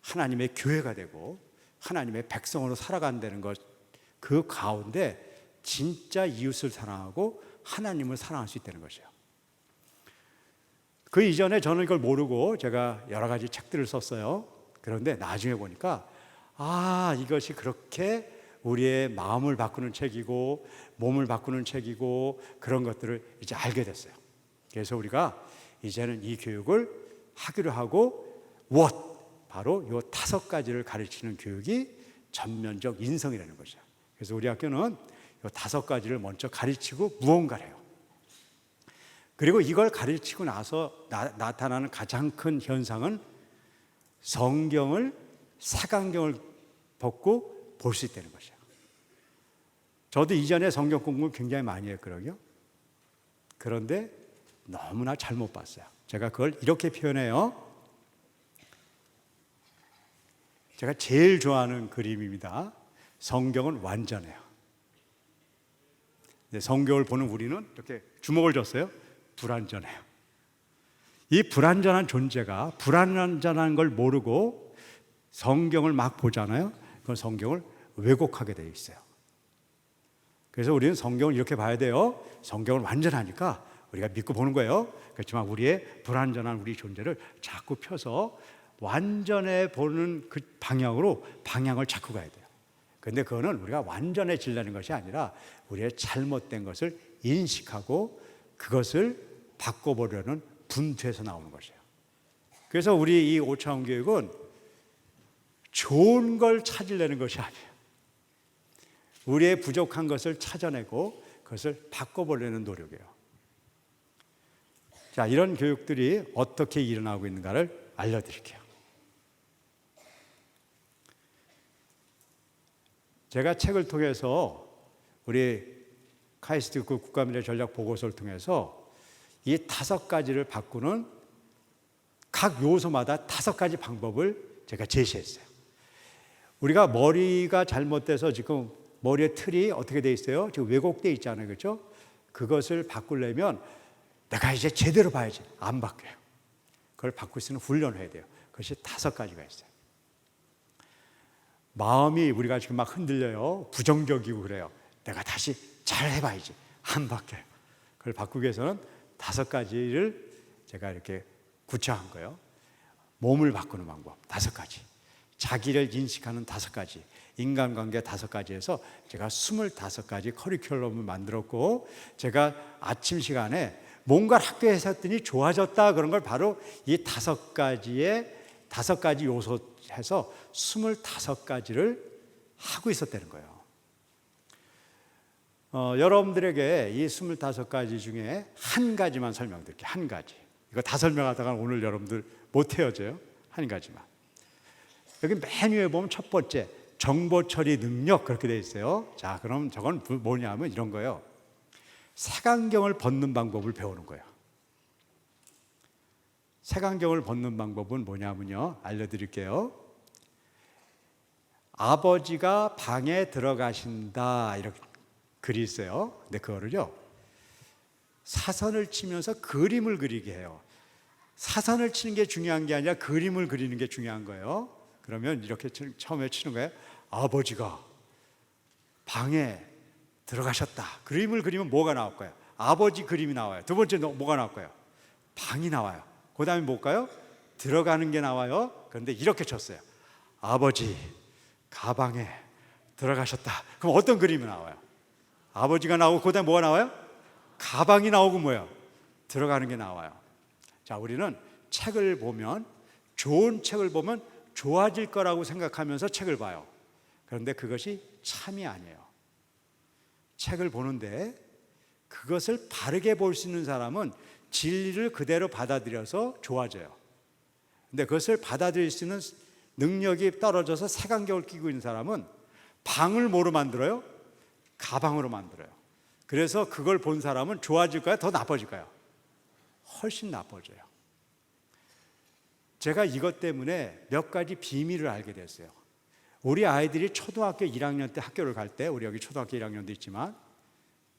하나님의 교회가 되고 하나님의 백성으로 살아간다는 것, 그 가운데 진짜 이웃을 사랑하고 하나님을 사랑할 수 있다는 것이에요. 그 이전에 저는 이걸 모르고 제가 여러 가지 책들을 썼어요. 그런데 나중에 보니까 이것이 그렇게 우리의 마음을 바꾸는 책이고 몸을 바꾸는 책이고 그런 것들을 이제 알게 됐어요. 그래서 우리가 이제는 이 교육을 하기로 하고 바로 이 5가지를 가르치는 교육이 전면적 인성이라는 것이죠. 그래서 우리 학교는 이 5가지를 먼저 가르치고 무언가를 해요. 그리고 이걸 가르치고 나서 나타나는 가장 큰 현상은 성경을, 색안경을 벗고 볼 수 있다는 것이에요. 저도 이전에 성경 공부를 굉장히 많이 했거든요. 그런데 너무나 잘못 봤어요. 제가 그걸 이렇게 표현해요. 제가 제일 좋아하는 그림입니다. 성경은 완전해요. 성경을 보는 우리는 이렇게 주먹을 줬어요. 불완전해요. 이 불완전한 존재가 불완전한 걸 모르고 성경을 막 보잖아요. 그건 성경을 왜곡하게 되어 있어요. 그래서 우리는 성경을 이렇게 봐야 돼요. 성경은 완전하니까 우리가 믿고 보는 거예요. 그렇지만 우리의 불완전한 우리 존재를 자꾸 펴서 완전해 보는 그 방향을 자꾸 가야 돼요. 그런데 그거는 우리가 완전해지려는 것이 아니라 우리의 잘못된 것을 인식하고 그것을 바꿔보려는 분투에서 나오는 것이에요. 그래서 우리 이 5차원 교육은 좋은 걸 찾으려는 것이 아니에요. 우리의 부족한 것을 찾아내고 그것을 바꿔보려는 노력이에요. 자, 이런 교육들이 어떻게 일어나고 있는가를 알려드릴게요. 제가 책을 통해서 우리 카이스트 국가미래 전략 보고서를 통해서 이 5가지를 바꾸는 각 요소마다 5가지 방법을 제가 제시했어요. 우리가 머리가 잘못돼서 지금 머리의 틀이 어떻게 돼 있어요? 지금 왜곡돼 있잖아요. 그렇죠? 그것을 바꾸려면 내가 이제 제대로 봐야지. 안 바뀌어요. 그걸 바꿀 수 있는 훈련을 해야 돼요. 그것이 5가지가 있어요. 마음이 우리가 지금 막 흔들려요. 부정적이고 그래요. 내가 다시 잘 해봐야지. 안 바뀌어요. 그걸 바꾸기 위해서는 5가지를 제가 이렇게 구체화한 거예요. 몸을 바꾸는 방법 5가지, 자기를 인식하는 5가지, 인간관계 5가지에서 제가 25가지 커리큘럼을 만들었고, 제가 아침 시간에 뭔가 학교에서 했더니 좋아졌다 그런 걸 바로 이 5가지 요소 해서 25가지를 하고 있었다는 거예요. 여러분들에게 이 25가지 중에 한 가지만 설명드릴게요. 한 가지. 이거 다 설명하다가 오늘 여러분들 못 헤어져요. 한 가지만. 여기 맨 위에 보면 첫 번째, 정보 처리 능력 그렇게 되어 있어요. 자, 그럼 저건 뭐냐면 이런 거예요. 색안경을 벗는 방법을 배우는 거예요. 색안경을 벗는 방법은 뭐냐면요. 알려드릴게요. 아버지가 방에 들어가신다 이렇게 글이 있어요. 근데 그거를요, 사선을 치면서 그림을 그리게 해요. 사선을 치는 게 중요한 게 아니라 그림을 그리는 게 중요한 거예요. 그러면 이렇게 처음에 치는 거예요. 아버지가 방에 들어가셨다. 그림을 그리면 뭐가 나올 거예요? 아버지 그림이 나와요. 두 번째 뭐가 나올 거예요? 방이 나와요. 그 다음에 뭘까요? 들어가는 게 나와요. 그런데 이렇게 쳤어요. 아버지 가방에 들어가셨다. 그럼 어떤 그림이 나와요? 아버지가 나오고 그 다음에 뭐가 나와요? 가방이 나오고 뭐예요? 들어가는 게 나와요. 자, 우리는 책을 보면, 좋은 책을 보면 좋아질 거라고 생각하면서 책을 봐요. 그런데 그것이 참이 아니에요. 책을 보는데 그것을 바르게 볼 수 있는 사람은 진리를 그대로 받아들여서 좋아져요. 근데 그것을 받아들일 수 있는 능력이 떨어져서 색안경을 끼고 있는 사람은 방을 뭐로 만들어요? 가방으로 만들어요. 그래서 그걸 본 사람은 좋아질까요? 더 나빠질까요? 훨씬 나빠져요. 제가 이것 때문에 몇 가지 비밀을 알게 됐어요. 우리 아이들이 초등학교 1학년 때 학교를 갈 때, 우리 여기 초등학교 1학년도 있지만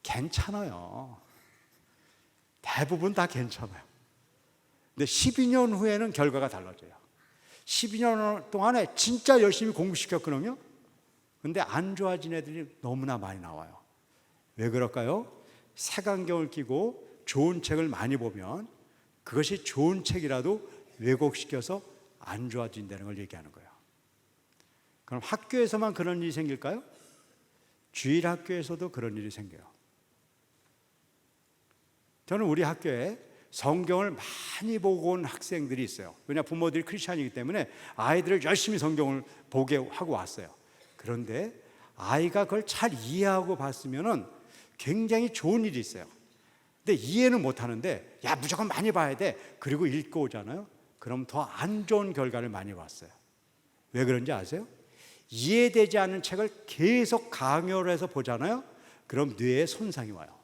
괜찮아요. 대부분 다 괜찮아요. 근데 12년 후에는 결과가 달라져요. 12년 동안에 진짜 열심히 공부시켰거든요. 근데 안 좋아진 애들이 너무나 많이 나와요. 왜 그럴까요? 색안경을 끼고 좋은 책을 많이 보면 그것이 좋은 책이라도 왜곡시켜서 안 좋아진다는 걸 얘기하는 거예요. 그럼 학교에서만 그런 일이 생길까요? 주일 학교에서도 그런 일이 생겨요. 저는 우리 학교에 성경을 많이 보고 온 학생들이 있어요. 왜냐, 부모들이 크리스찬이기 때문에 아이들을 열심히 성경을 보게 하고 왔어요. 그런데 아이가 그걸 잘 이해하고 봤으면은 굉장히 좋은 일이 있어요. 근데 이해는 못 하는데, 야, 무조건 많이 봐야 돼. 그리고 읽고 오잖아요. 그럼 더 안 좋은 결과를 많이 봤어요. 왜 그런지 아세요? 이해되지 않는 책을 계속 강요를 해서 보잖아요. 그럼 뇌에 손상이 와요.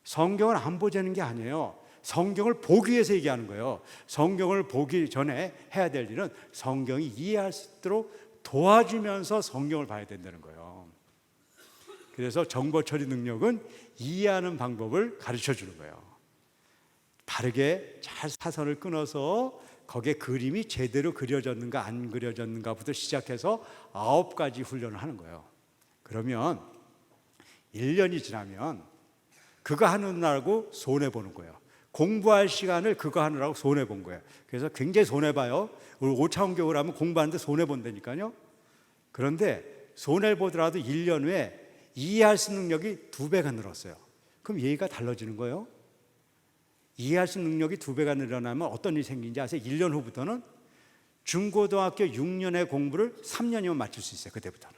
성경을 안 보자는 게 아니에요. 성경을 보기 위해서 얘기하는 거예요. 성경을 보기 전에 해야 될 일은 성경이 이해할 수 있도록 도와주면서 성경을 봐야 된다는 거예요. 그래서 정보 처리 능력은 이해하는 방법을 가르쳐 주는 거예요. 바르게 잘 사선을 끊어서 거기에 그림이 제대로 그려졌는가 안 그려졌는가부터 시작해서 9가지 훈련을 하는 거예요. 그러면 1년이 지나면 그거 하느라고 손해보는 거예요. 공부할 시간을 그거 하느라고 손해본 거예요. 그래서 굉장히 손해봐요. 우리 5차원 교육을 하면 공부하는데 손해본다니까요. 그런데 손해보더라도 1년 후에 이해할 수 있는 능력이 2배가 늘었어요. 그럼 얘기가 달라지는 거예요. 이해할 수 있는 능력이 2배가 늘어나면 어떤 일이 생기는지 아세요? 1년 후부터는 중고등학교 6년의 공부를 3년이면 마칠 수 있어요. 그때부터는.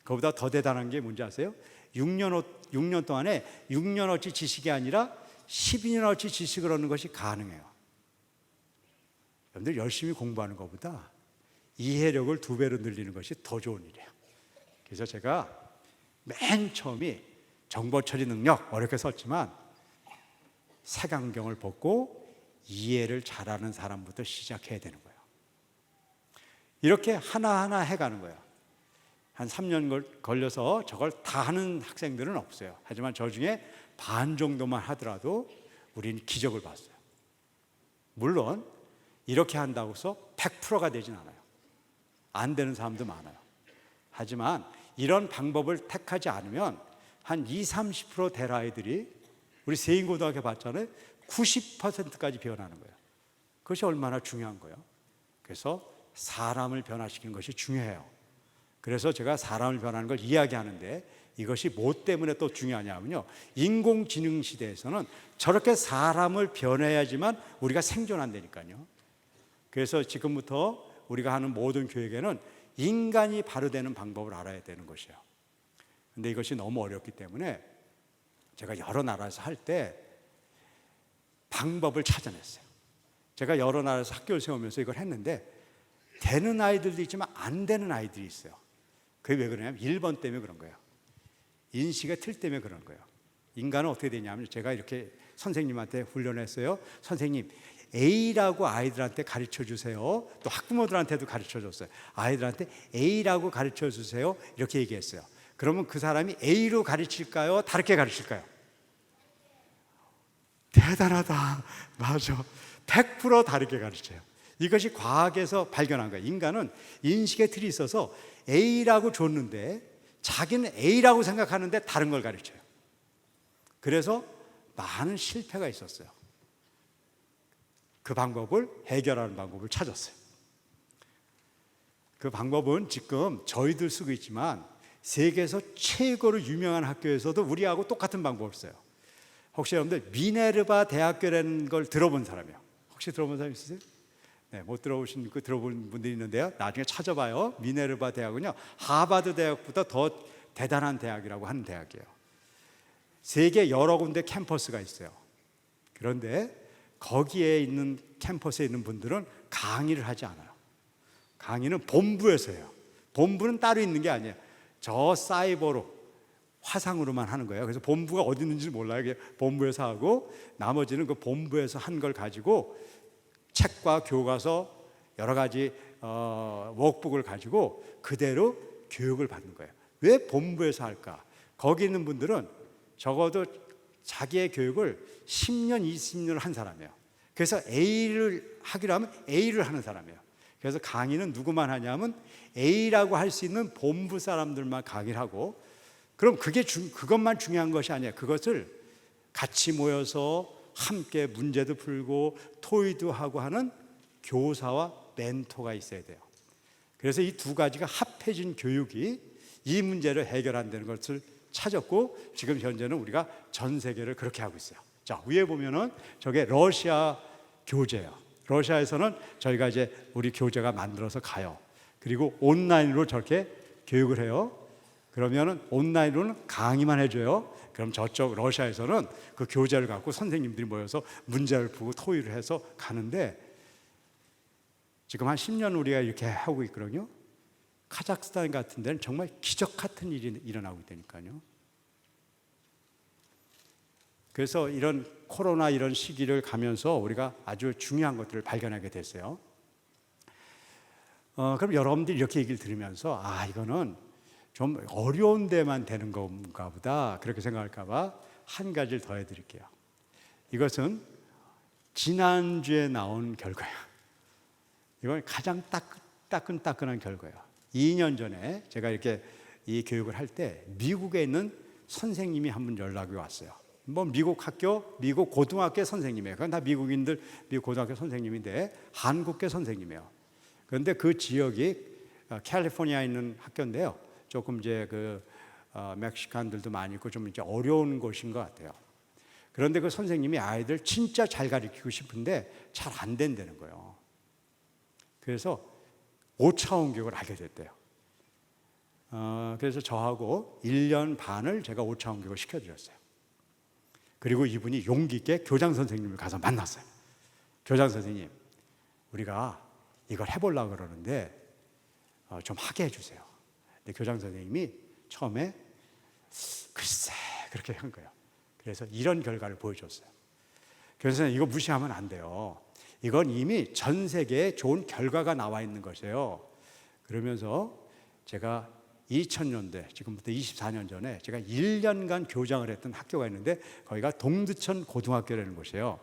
그보다 더 대단한 게 뭔지 아세요? 6년 동안에 6년어치 지식이 아니라 12년어치 지식을 얻는 것이 가능해요. 여러분들 열심히 공부하는 것보다 이해력을 2배로 늘리는 것이 더 좋은 일이에요. 그래서 제가 맨 처음이 정보 처리 능력 어렵게 썼지만 색안경을 벗고 이해를 잘하는 사람부터 시작해야 되는 거예요. 이렇게 하나하나 해가는 거예요. 한 3년 걸려서 저걸 다 하는 학생들은 없어요. 하지만 저 중에 반 정도만 하더라도 우리는 기적을 봤어요. 물론 이렇게 한다고 해서 100%가 되진 않아요. 안 되는 사람도 많아요. 하지만 이런 방법을 택하지 않으면 한 20-30% 될 아이들이 우리 세인고등학교 봤잖아요. 90%까지 변하는 거예요. 그것이 얼마나 중요한 거예요. 그래서 사람을 변화시키는 것이 중요해요. 그래서 제가 사람을 변하는 걸 이야기하는데 이것이 뭐 때문에 또 중요하냐면요, 인공지능 시대에서는 저렇게 사람을 변해야지만 우리가 생존한다니까요. 그래서 지금부터 우리가 하는 모든 교육에는 인간이 바로 되는 방법을 알아야 되는 것이에요. 근데 이것이 너무 어렵기 때문에 제가 여러 나라에서 할 때 방법을 찾아냈어요. 제가 여러 나라에서 학교를 세우면서 이걸 했는데 되는 아이들도 있지만 안 되는 아이들이 있어요. 그게 왜 그러냐면 1번 때문에 그런 거예요. 인식의 틀 때문에 그런 거예요. 인간은 어떻게 되냐면 제가 이렇게 선생님한테 훈련했어요. 선생님, A라고 아이들한테 가르쳐 주세요. 또 학부모들한테도 가르쳐 줬어요. 아이들한테 A라고 가르쳐 주세요. 이렇게 얘기했어요. 그러면 그 사람이 A로 가르칠까요? 다르게 가르칠까요? 대단하다. 맞아. 100% 다르게 가르쳐요. 이것이 과학에서 발견한 거예요. 인간은 인식의 틀이 있어서 A라고 줬는데 자기는 A라고 생각하는데 다른 걸 가르쳐요. 그래서 많은 실패가 있었어요. 그 방법을 해결하는 방법을 찾았어요. 그 방법은 지금 저희들 쓰고 있지만 세계에서 최고로 유명한 학교에서도 우리하고 똑같은 방법을 써요. 혹시 여러분들 미네르바 대학교라는 걸 들어본 사람이요? 혹시 들어본 사람 있으세요? 네, 못 들어보신 그 들어본 분들이 있는데요. 나중에 찾아봐요. 미네르바 대학은요, 하버드 대학보다 더 대단한 대학이라고 하는 대학이에요. 세계 여러 군데 캠퍼스가 있어요. 그런데 거기에 있는 캠퍼스에 있는 분들은 강의를 하지 않아요. 강의는 본부에서 해요. 본부는 따로 있는 게 아니에요. 저 사이버로 화상으로만 하는 거예요. 그래서 본부가 어디 있는지 몰라요. 본부에서 하고 나머지는 그 본부에서 한 걸 가지고 책과 교과서 여러 가지 워크북을 가지고 그대로 교육을 받는 거예요. 왜 본부에서 할까? 거기 있는 분들은 적어도 자기의 교육을 10년, 20년을 한 사람이에요. 그래서 A를 하기로 하면 A를 하는 사람이에요. 그래서 강의는 누구만 하냐면 A라고 할 수 있는 본부 사람들만 강의를 하고, 그럼 그것만 중요한 것이 아니에요. 그것을 같이 모여서 함께 문제도 풀고 토의도 하고 하는 교사와 멘토가 있어야 돼요. 그래서 이 두 가지가 합해진 교육이 이 문제를 해결한다는 것을 찾았고, 지금 현재는 우리가 전 세계를 그렇게 하고 있어요. 자, 위에 보면은 저게 러시아 교재예요. 러시아에서는 저희가 이제 우리 교재가 만들어서 가요. 그리고 온라인으로 저렇게 교육을 해요. 그러면은 온라인으로는 강의만 해줘요. 그럼 저쪽 러시아에서는 그 교재를 갖고 선생님들이 모여서 문제를 풀고 토의를 해서 가는데, 지금 한 10년 우리가 이렇게 하고 있거든요. 카자흐스탄 같은 데는 정말 기적 같은 일이 일어나고 있다니까요. 그래서 이런 코로나 이런 시기를 가면서 우리가 아주 중요한 것들을 발견하게 됐어요. 그럼 여러분들이 이렇게 얘기를 들으면서 이거는 좀 어려운 데만 되는 건가 보다 그렇게 생각할까 봐 한 가지를 더 해드릴게요. 이것은 지난주에 나온 결과예요. 이건 가장 따끈따끈한 결과예요. 2년 전에 제가 이렇게 이 교육을 할 때 미국에 있는 선생님이 한 분 연락이 왔어요. 뭐 미국 고등학교 선생님이에요. 그건 다 미국인들, 미국 고등학교 선생님인데 한국계 선생님이에요. 그런데 그 지역이 캘리포니아에 있는 학교인데요. 조금 이제 멕시칸들도 많이 있고 좀 이제 어려운 곳인 것 같아요. 그런데 그 선생님이 아이들 진짜 잘 가르치고 싶은데 잘 안 된다는 거예요. 그래서 5차원 교육을 하게 됐대요. 그래서 저하고 1년 반을 제가 5차원 교육을 시켜드렸어요. 그리고 이분이 용기 있게 교장 선생님을 가서 만났어요. 교장 선생님, 우리가 이걸 해보려고 그러는데 좀 하게 해주세요. 근데 교장 선생님이 처음에 글쎄 그렇게 한 거예요. 그래서 이런 결과를 보여줬어요. 그래서 이거 무시하면 안 돼요. 이건 이미 전 세계에 좋은 결과가 나와 있는 것이에요. 그러면서 제가 2000년대, 지금부터 24년 전에 제가 1년간 교장을 했던 학교가 있는데 거기가 동두천 고등학교라는 곳이에요.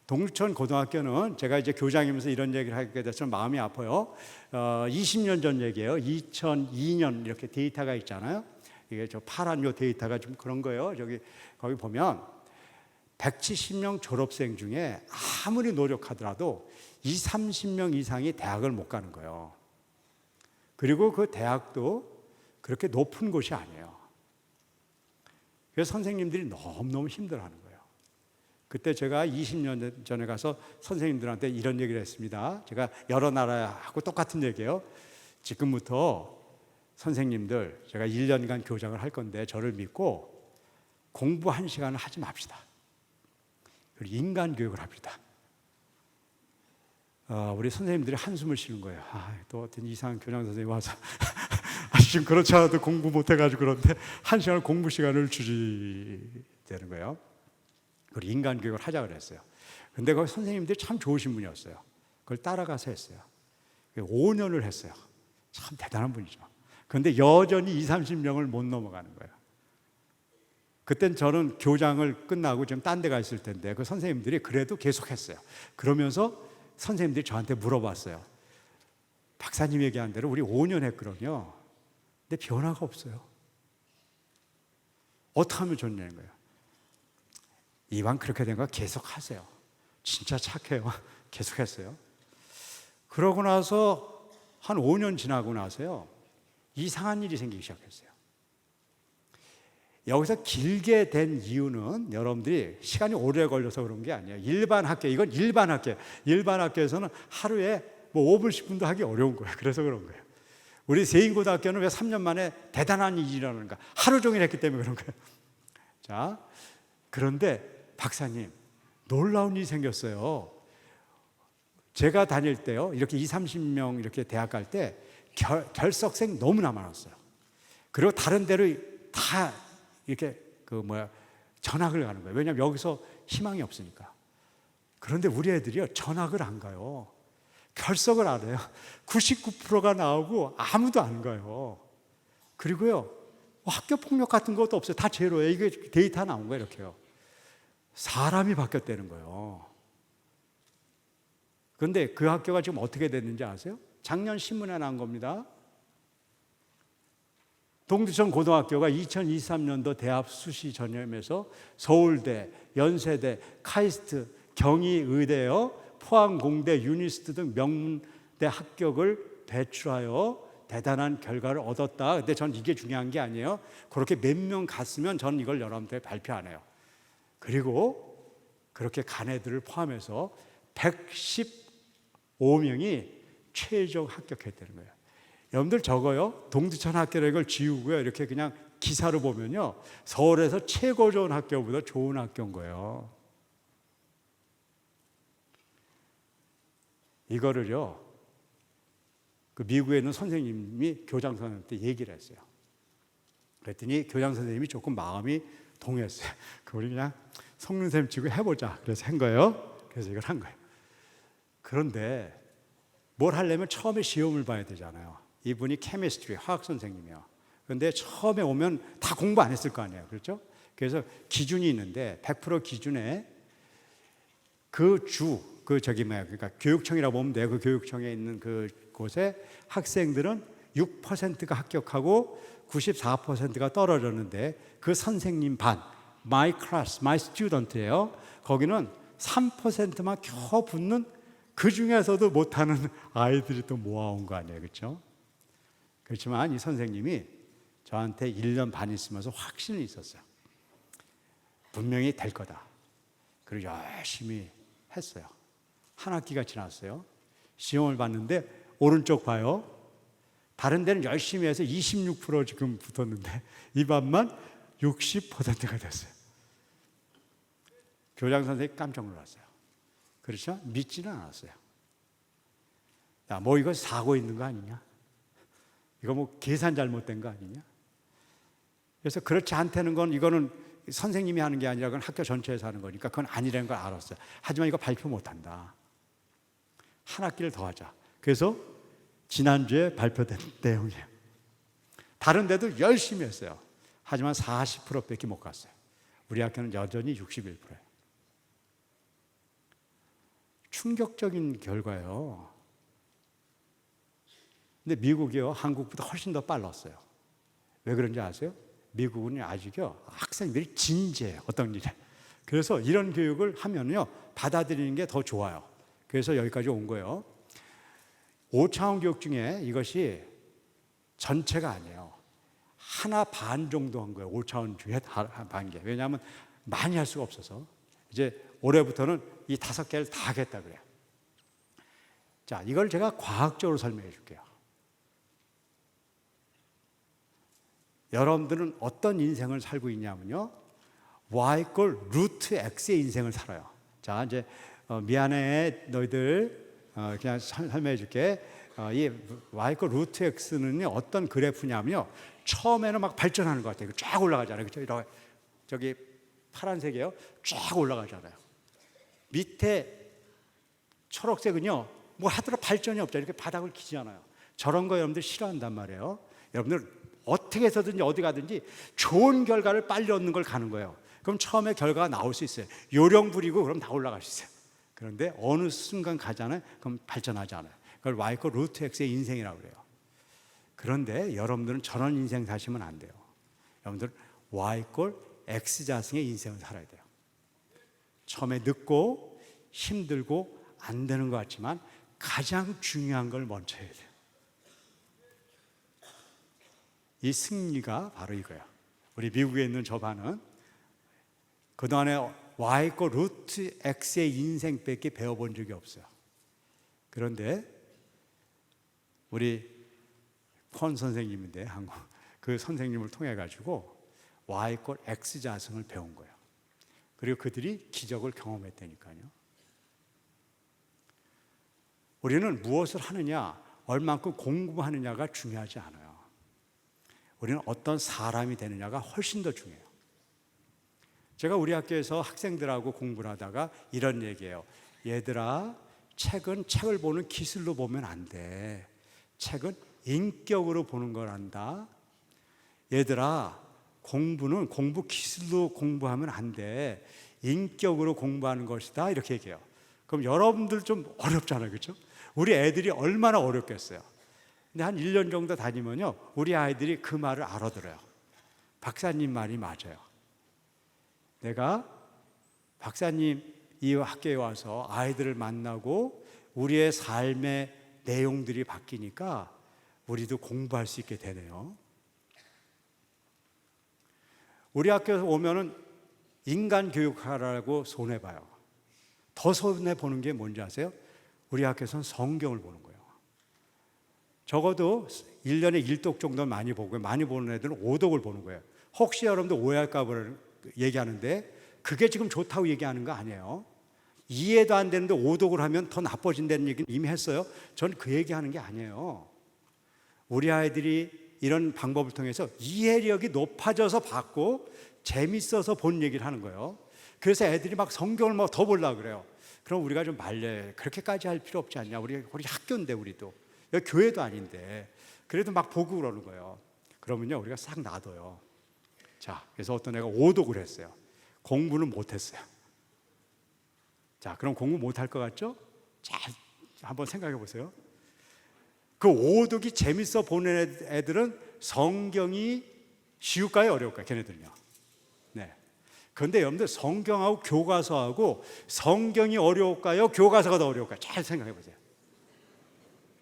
동두천 고등학교는 제가 이제 교장이면서 이런 얘기를 하게 돼서 마음이 아파요. 20년 전 얘기예요. 2002년 이렇게 데이터가 있잖아요. 이게 저 파란 요 데이터가 좀 그런 거예요. 거기 보면 170명 졸업생 중에 아무리 노력하더라도 20, 30명 이상이 대학을 못 가는 거예요. 그리고 그 대학도 그렇게 높은 곳이 아니에요. 그래서 선생님들이 너무너무 힘들어하는 거예요. 그때 제가 20년 전에 가서 선생님들한테 이런 얘기를 했습니다. 제가 여러 나라하고 똑같은 얘기예요. 지금부터 선생님들, 제가 1년간 교장을 할 건데 저를 믿고 공부 1시간을 하지 맙시다. 그리고 인간 교육을 합시다. 우리 선생님들이 한숨을 쉬는 거예요. 또 어떤 이상한 교장 선생님이 와서 지금 그렇지 않아도 공부 못해가지고 그런데 1시간 공부 시간을 주지 되는 거예요. 그리고 인간 교육을 하자 그랬어요. 근데 거기 선생님들이 참 좋으신 분이었어요. 그걸 따라가서 했어요. 5년을 했어요. 참 대단한 분이죠. 그런데 여전히 20, 30명을 못 넘어가는 거예요. 그땐 저는 교장을 끝나고 지금 딴 데 가 있을 텐데 그 선생님들이 그래도 계속했어요. 그러면서 선생님들이 저한테 물어봤어요. 박사님 얘기한 대로 우리 5년 했거든요. 근데 변화가 없어요. 어떻게 하면 좋냐는 거예요. 이왕 그렇게 된 거 계속 하세요. 진짜 착해요. 계속 했어요. 그러고 나서 한 5년 지나고 나서요. 이상한 일이 생기기 시작했어요. 여기서 길게 된 이유는 여러분들이 시간이 오래 걸려서 그런 게 아니에요. 일반 학교, 이건 일반 학교. 일반 학교에서는 하루에 뭐 5분, 10분도 하기 어려운 거예요. 그래서 그런 거예요. 우리 세인고등학교는 왜 3년 만에 대단한 일이 일어나는가? 하루 종일 했기 때문에 그런 거예요. 자, 그런데 박사님, 놀라운 일이 생겼어요. 제가 다닐 때요, 이렇게 20, 30명 이렇게 대학 갈 때 결석생 너무나 많았어요. 그리고 다른 데로 다 이렇게 전학을 가는 거예요. 왜냐하면 여기서 희망이 없으니까. 그런데 우리 애들이요, 전학을 안 가요. 결석을 안 해요. 99%가 나오고 아무도 안 가요. 그리고요, 학교 폭력 같은 것도 없어요. 다 제로예요. 이게 데이터 나온 거예요, 이렇게요. 사람이 바뀌었다는 거예요. 그런데 그 학교가 지금 어떻게 됐는지 아세요? 작년 신문에 난 겁니다. 동두천 고등학교가 2023년도 대학 수시 전형에서 서울대, 연세대, 카이스트, 경희의대요, 포항공대, 유니스트 등 명문대 합격을 배출하여 대단한 결과를 얻었다. 근데 전 이게 중요한 게 아니에요. 그렇게 몇 명 갔으면 전 이걸 여러분들에 발표 안 해요. 그리고 그렇게 간 애들을 포함해서 115명이 최종 합격했다는 거예요. 여러분들 저거요, 동두천 학교라는 걸 지우고요, 이렇게 그냥 기사로 보면요, 서울에서 최고 좋은 학교보다 좋은 학교인 거예요. 이거를요, 그 미국에 있는 선생님이 교장 선생님한테 얘기를 했어요. 그랬더니 교장 선생님이 조금 마음이 동했어요. 우리 그냥 성능 셈 치고 해보자. 그래서 한 거예요. 그래서 이걸 한 거예요. 그런데 뭘 하려면 처음에 시험을 봐야 되잖아요. 이분이 케미스트리, 화학 선생님이에요. 그런데 처음에 오면 다 공부 안 했을 거 아니에요. 그렇죠? 그래서 기준이 있는데 100% 기준에 그러니까 교육청이라고 보면 돼요. 그 교육청에 있는 그곳에 학생들은 6%가 합격하고 94%가 떨어졌는데 그 선생님 반, my class, my student예요. 거기는 3%만 겨우 붙는 그 중에서도 못하는 아이들이 또 모아온 거 아니에요. 그렇죠? 그렇지만 이 선생님이 저한테 1년 반 있으면서 확신이 있었어요. 분명히 될 거다. 그리고 열심히 했어요. 한 학기가 지났어요. 시험을 봤는데 오른쪽 봐요. 다른 데는 열심히 해서 26% 지금 붙었는데 이 반만 60%가 됐어요. 교장 선생님이 깜짝 놀랐어요. 그렇죠? 믿지는 않았어요. 야, 뭐 이거 사고 있는 거 아니냐? 이거 뭐 계산 잘못된 거 아니냐? 그래서 그렇지 않다는 건 이거는 선생님이 하는 게 아니라 그건 학교 전체에서 하는 거니까 그건 아니라는 걸 알았어요. 하지만 이거 발표 못한다. 한 학기를 더 하자. 그래서 지난주에 발표된 내용이에요. 다른 데도 열심히 했어요. 하지만 40%밖에 못 갔어요. 우리 학교는 여전히 61%예요. 충격적인 결과예요. 근데 미국이요, 한국보다 훨씬 더 빨랐어요. 왜 그런지 아세요? 미국은 아직요, 학생들이 진지해요. 어떤 일에. 그래서 이런 교육을 하면요, 받아들이는 게 더 좋아요. 그래서 여기까지 온 거예요. 5차원 교육 중에 이것이 전체가 아니에요. 하나 반 정도 한 거예요. 5차원 중에 반 개. 왜냐하면 많이 할 수가 없어서. 이제 올해부터는 이 5개를 다 하겠다 그래요. 자, 이걸 제가 과학적으로 설명해 줄게요. 여러분들은 어떤 인생을 살고 있냐면요, Y꼴 루트 X의 인생을 살아요. 자, 이제 미안해 너희들, 그냥 설명해 줄게. 이 Y꼴 루트 X는 어떤 그래프냐면요, 처음에는 막 발전하는 것 같아요. 쫙 올라가잖아요. 그렇죠? 저기 파란색이에요. 쫙 올라가잖아요. 밑에 초록색은요, 뭐 하더라도 발전이 없죠. 이렇게 바닥을 기잖아요. 저런 거 여러분들 싫어한단 말이에요. 여러분들 어떻게 해서든지 어디 가든지 좋은 결과를 빨리 얻는 걸 가는 거예요. 그럼 처음에 결과가 나올 수 있어요. 요령 부리고 그럼 다 올라갈 수 있어요. 그런데 어느 순간 가잖아요. 그럼 발전하지 않아요. 그걸 Y꼴 루트 X의 인생이라고 그래요. 그런데 여러분들은 저런 인생 사시면 안 돼요. 여러분들 Y꼴 X자승의 인생을 살아야 돼요. 처음에 늦고 힘들고 안 되는 것 같지만 가장 중요한 걸 먼저 해야 돼요. 이 승리가 바로 이거예요. 우리 미국에 있는 저 반은 그동안에 Y꼴 루트 X의 인생밖에 배워본 적이 없어요. 그런데 우리 권 선생님인데 한국 그 선생님을 통해 가지고 Y꼴 X 자승을 배운 거예요. 그리고 그들이 기적을 경험했다니까요. 우리는 무엇을 하느냐, 얼만큼 공부하느냐가 중요하지 않아요. 우리는 어떤 사람이 되느냐가 훨씬 더 중요해요. 제가 우리 학교에서 학생들하고 공부를 하다가 이런 얘기예요. 얘들아, 책은 책을 보는 기술로 보면 안 돼. 책은 인격으로 보는 걸 한다. 얘들아, 공부는 공부 기술로 공부하면 안 돼. 인격으로 공부하는 것이다. 이렇게 얘기해요. 그럼 여러분들 좀 어렵잖아요. 그렇죠? 우리 애들이 얼마나 어렵겠어요. 근데 한 1년 정도 다니면요, 우리 아이들이 그 말을 알아들어요. 박사님 말이 맞아요. 내가 박사님 이 학교에 와서 아이들을 만나고 우리의 삶의 내용들이 바뀌니까 우리도 공부할 수 있게 되네요. 우리 학교에 오면은 인간 교육하라고 손해봐요. 더 손해보는 게 뭔지 아세요? 우리 학교에서는 성경을 보는 거예요. 적어도 1년에 1독 정도는 많이 보고요. 많이 보는 애들은 5독을 보는 거예요. 혹시 여러분들 오해할까 봐 얘기하는데 그게 지금 좋다고 얘기하는 거 아니에요. 이해도 안 되는데 5독을 하면 더 나빠진다는 얘기는 이미 했어요. 전 그 얘기하는 게 아니에요. 우리 아이들이 이런 방법을 통해서 이해력이 높아져서 받고 재밌어서 본 얘기를 하는 거예요. 그래서 애들이 막 성경을 막 더 보려고 그래요. 그럼 우리가 좀 말려. 그렇게까지 할 필요 없지 않냐. 우리 학교인데 우리도. 여기 교회도 아닌데. 그래도 막 보고 그러는 거예요. 그러면요 우리가 싹 놔둬요. 자, 그래서 어떤 애가 5독을 했어요. 공부는 못했어요. 자, 그럼 공부 못할 것 같죠? 잘 한번 생각해 보세요. 그 5독이 재밌어 보는 애들은 성경이 쉬울까요? 어려울까요? 걔네들은요. 네. 그런데 여러분들 성경하고 교과서하고 성경이 어려울까요? 교과서가 더 어려울까요? 잘 생각해 보세요.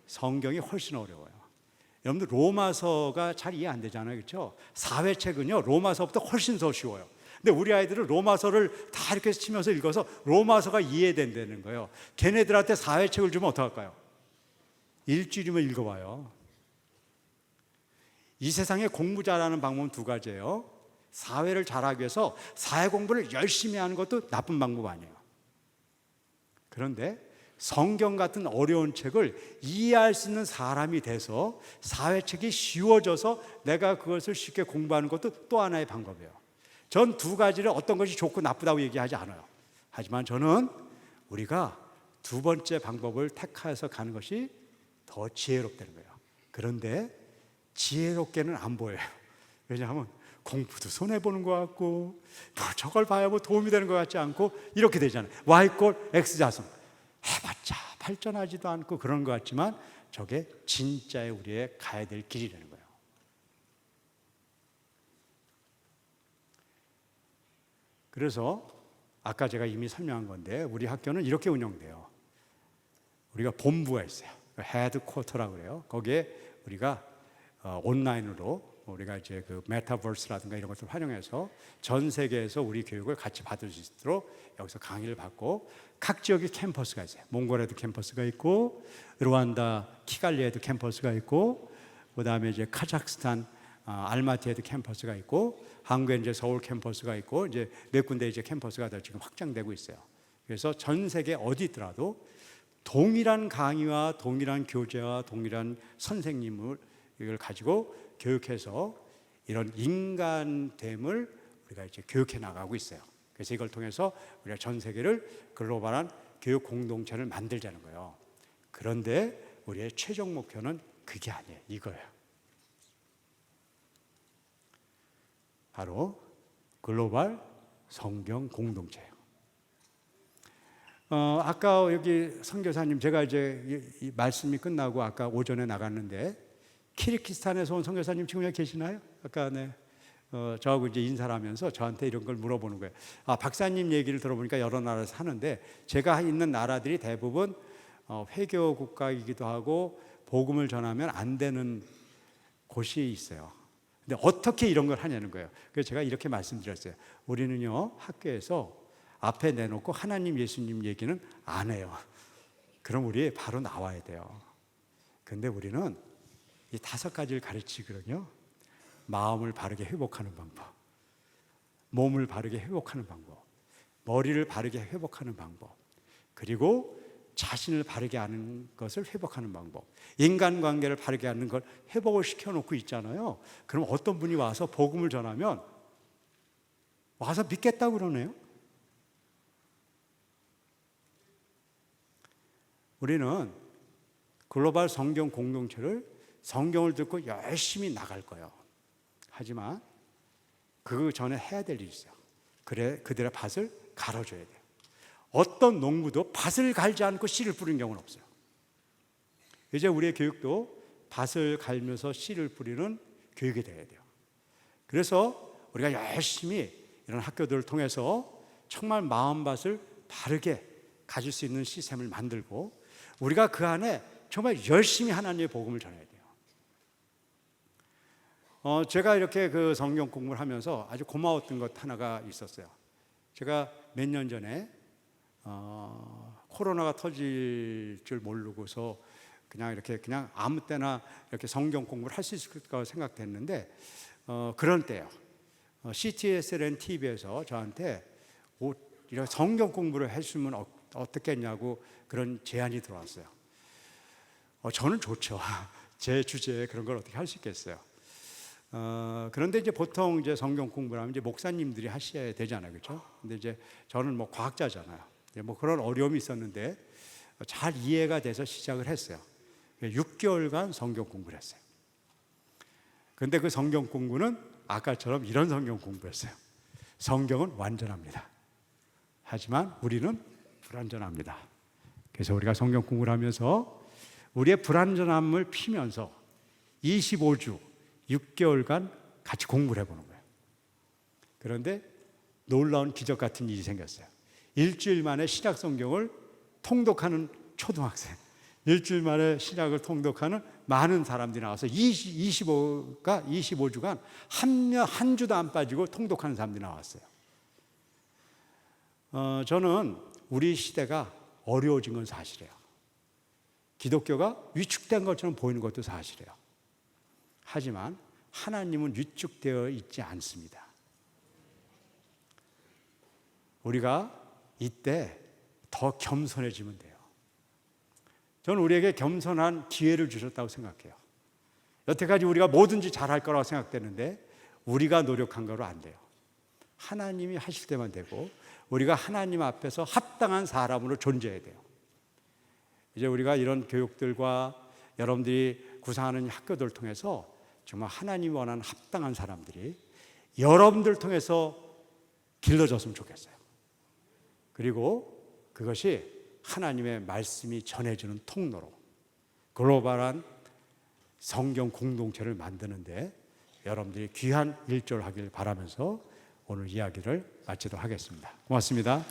성경이 훨씬 어려워요. 여러분들 로마서가 잘 이해 안 되잖아요. 그렇죠? 사회책은요 로마서부터 훨씬 더 쉬워요. 근데 우리 아이들은 로마서를 다 이렇게 치면서 읽어서 로마서가 이해된다는 거예요. 걔네들한테 사회책을 주면 어떡할까요? 일주일이면 읽어봐요. 이 세상에 공부 잘하는 방법은 두 가지예요. 사회를 잘하기 위해서 사회 공부를 열심히 하는 것도 나쁜 방법 아니에요. 그런데 성경 같은 어려운 책을 이해할 수 있는 사람이 돼서 사회책이 쉬워져서 내가 그것을 쉽게 공부하는 것도 또 하나의 방법이에요. 전 두 가지를 어떤 것이 좋고 나쁘다고 얘기하지 않아요. 하지만 저는 우리가 두 번째 방법을 택해서 가는 것이 더 지혜롭다는 거예요. 그런데 지혜롭게는 안 보여요. 왜냐하면 공부도 손해보는 것 같고 뭐 저걸 봐야 뭐 도움이 되는 것 같지 않고 이렇게 되잖아요. Y꼴 X자승 해봤자 발전하지도 않고 그런 것 같지만 저게 진짜의 우리의 가야 될 길이라는 거예요. 그래서 아까 제가 이미 설명한 건데 우리 학교는 이렇게 운영돼요. 우리가 본부가 있어요. 헤드쿼터라고 그래요. 거기에 우리가 온라인으로 우리가 이제 그 메타버스라든가 이런 것을 활용해서 전 세계에서 우리 교육을 같이 받을 수 있도록 여기서 강의를 받고 각 지역에 캠퍼스가 있어요. 몽골에도 캠퍼스가 있고 루안다 키갈리에도 캠퍼스가 있고 그다음에 이제 카자흐스탄 알마티에도 캠퍼스가 있고 한국에 이제 서울 캠퍼스가 있고 이제 몇 군데 이제 캠퍼스가 다 지금 확장되고 있어요. 그래서 전 세계 어디 있더라도 동일한 강의와 동일한 교재와 동일한 선생님을 이걸 가지고 교육해서 이런 인간됨을 우리가 이제 교육해 나가고 있어요. 그래서 이걸 통해서 우리가 전 세계를 글로벌한 교육 공동체를 만들자는 거예요. 그런데 우리의 최종 목표는 그게 아니에요. 이거예요. 바로 글로벌 성경 공동체예요. 아까 여기 선교사님 제가 이제 이 말씀이 끝나고 아까 오전에 나갔는데 키르기스탄에서 온 선교사님 지금 여기 계시나요? 아까 네. 저하고 이제 인사를 하면서 저한테 이런 걸 물어보는 거예요. 박사님 얘기를 들어보니까 여러 나라에서 하는데 제가 있는 나라들이 대부분 회교 국가이기도 하고 복음을 전하면 안 되는 곳이 있어요. 근데 어떻게 이런 걸 하냐는 거예요. 그래서 제가 이렇게 말씀드렸어요. 우리는요 학교에서 앞에 내놓고 하나님 예수님 얘기는 안 해요. 그럼 우리 바로 나와야 돼요. 근데 우리는 이 5가지를 가르치거든요. 마음을 바르게 회복하는 방법, 몸을 바르게 회복하는 방법, 머리를 바르게 회복하는 방법, 그리고 자신을 바르게 하는 것을 회복하는 방법, 인간관계를 바르게 하는 걸 회복을 시켜놓고 있잖아요. 그럼 어떤 분이 와서 복음을 전하면 와서 믿겠다고 그러네요. 우리는 글로벌 성경 공동체를 성경을 듣고 열심히 나갈 거예요. 하지만 그 전에 해야 될 일이 있어요. 그래 그들의 밭을 갈아줘야 돼요. 어떤 농부도 밭을 갈지 않고 씨를 뿌리는 경우는 없어요. 이제 우리의 교육도 밭을 갈면서 씨를 뿌리는 교육이 되어야 돼요. 그래서 우리가 열심히 이런 학교들을 통해서 정말 마음밭을 바르게 가질 수 있는 시스템을 만들고 우리가 그 안에 정말 열심히 하나님의 복음을 전해야 돼요. 제가 이렇게 그 성경 공부를 하면서 아주 고마웠던 것 하나가 있었어요. 제가 몇 년 전에 코로나가 터질 줄 모르고서 그냥 아무 때나 이렇게 성경 공부를 할 수 있을 거라고 생각했는데 그런 때요. CTSLN TV에서 저한테 이런 성경 공부를 해주면 어떻겠냐고 그런 제안이 들어왔어요. 저는 좋죠. 제 주제에 그런 걸 어떻게 할 수 있겠어요. 그런데 이제 보통 이제 성경 공부를 하면 이제 목사님들이 하셔야 되잖아요, 그렇죠? 근데 이제 저는 뭐 과학자잖아요. 뭐 그런 어려움이 있었는데 잘 이해가 돼서 시작을 했어요. 6개월간 성경 공부를 했어요. 그런데 그 성경 공부는 아까처럼 이런 성경 공부였어요. 성경은 완전합니다. 하지만 우리는 불완전합니다. 그래서 우리가 성경 공부를 하면서 우리의 불완전함을 피면서 25주 6개월간 같이 공부를 해보는 거예요. 그런데 놀라운 기적 같은 일이 생겼어요. 일주일 만에 신약 성경을 통독하는 초등학생, 일주일 만에 신약을 통독하는 많은 사람들이 나와서 25주간 한 주도 안 빠지고 통독하는 사람들이 나왔어요. 저는 우리 시대가 어려워진 건 사실이에요. 기독교가 위축된 것처럼 보이는 것도 사실이에요. 하지만 하나님은 위축되어 있지 않습니다. 우리가 이때 더 겸손해지면 돼요. 저는 우리에게 겸손한 기회를 주셨다고 생각해요. 여태까지 우리가 뭐든지 잘할 거라고 생각되는데 우리가 노력한 거로 안 돼요. 하나님이 하실 때만 되고 우리가 하나님 앞에서 합당한 사람으로 존재해야 돼요. 이제 우리가 이런 교육들과 여러분들이 구상하는 학교들을 통해서 정말 하나님이 원하는 합당한 사람들이 여러분들을 통해서 길러졌으면 좋겠어요. 그리고 그것이 하나님의 말씀이 전해지는 통로로 글로벌한 성경 공동체를 만드는데 여러분들이 귀한 일조를 하길 바라면서 오늘 이야기를 마치도록 하겠습니다. 고맙습니다.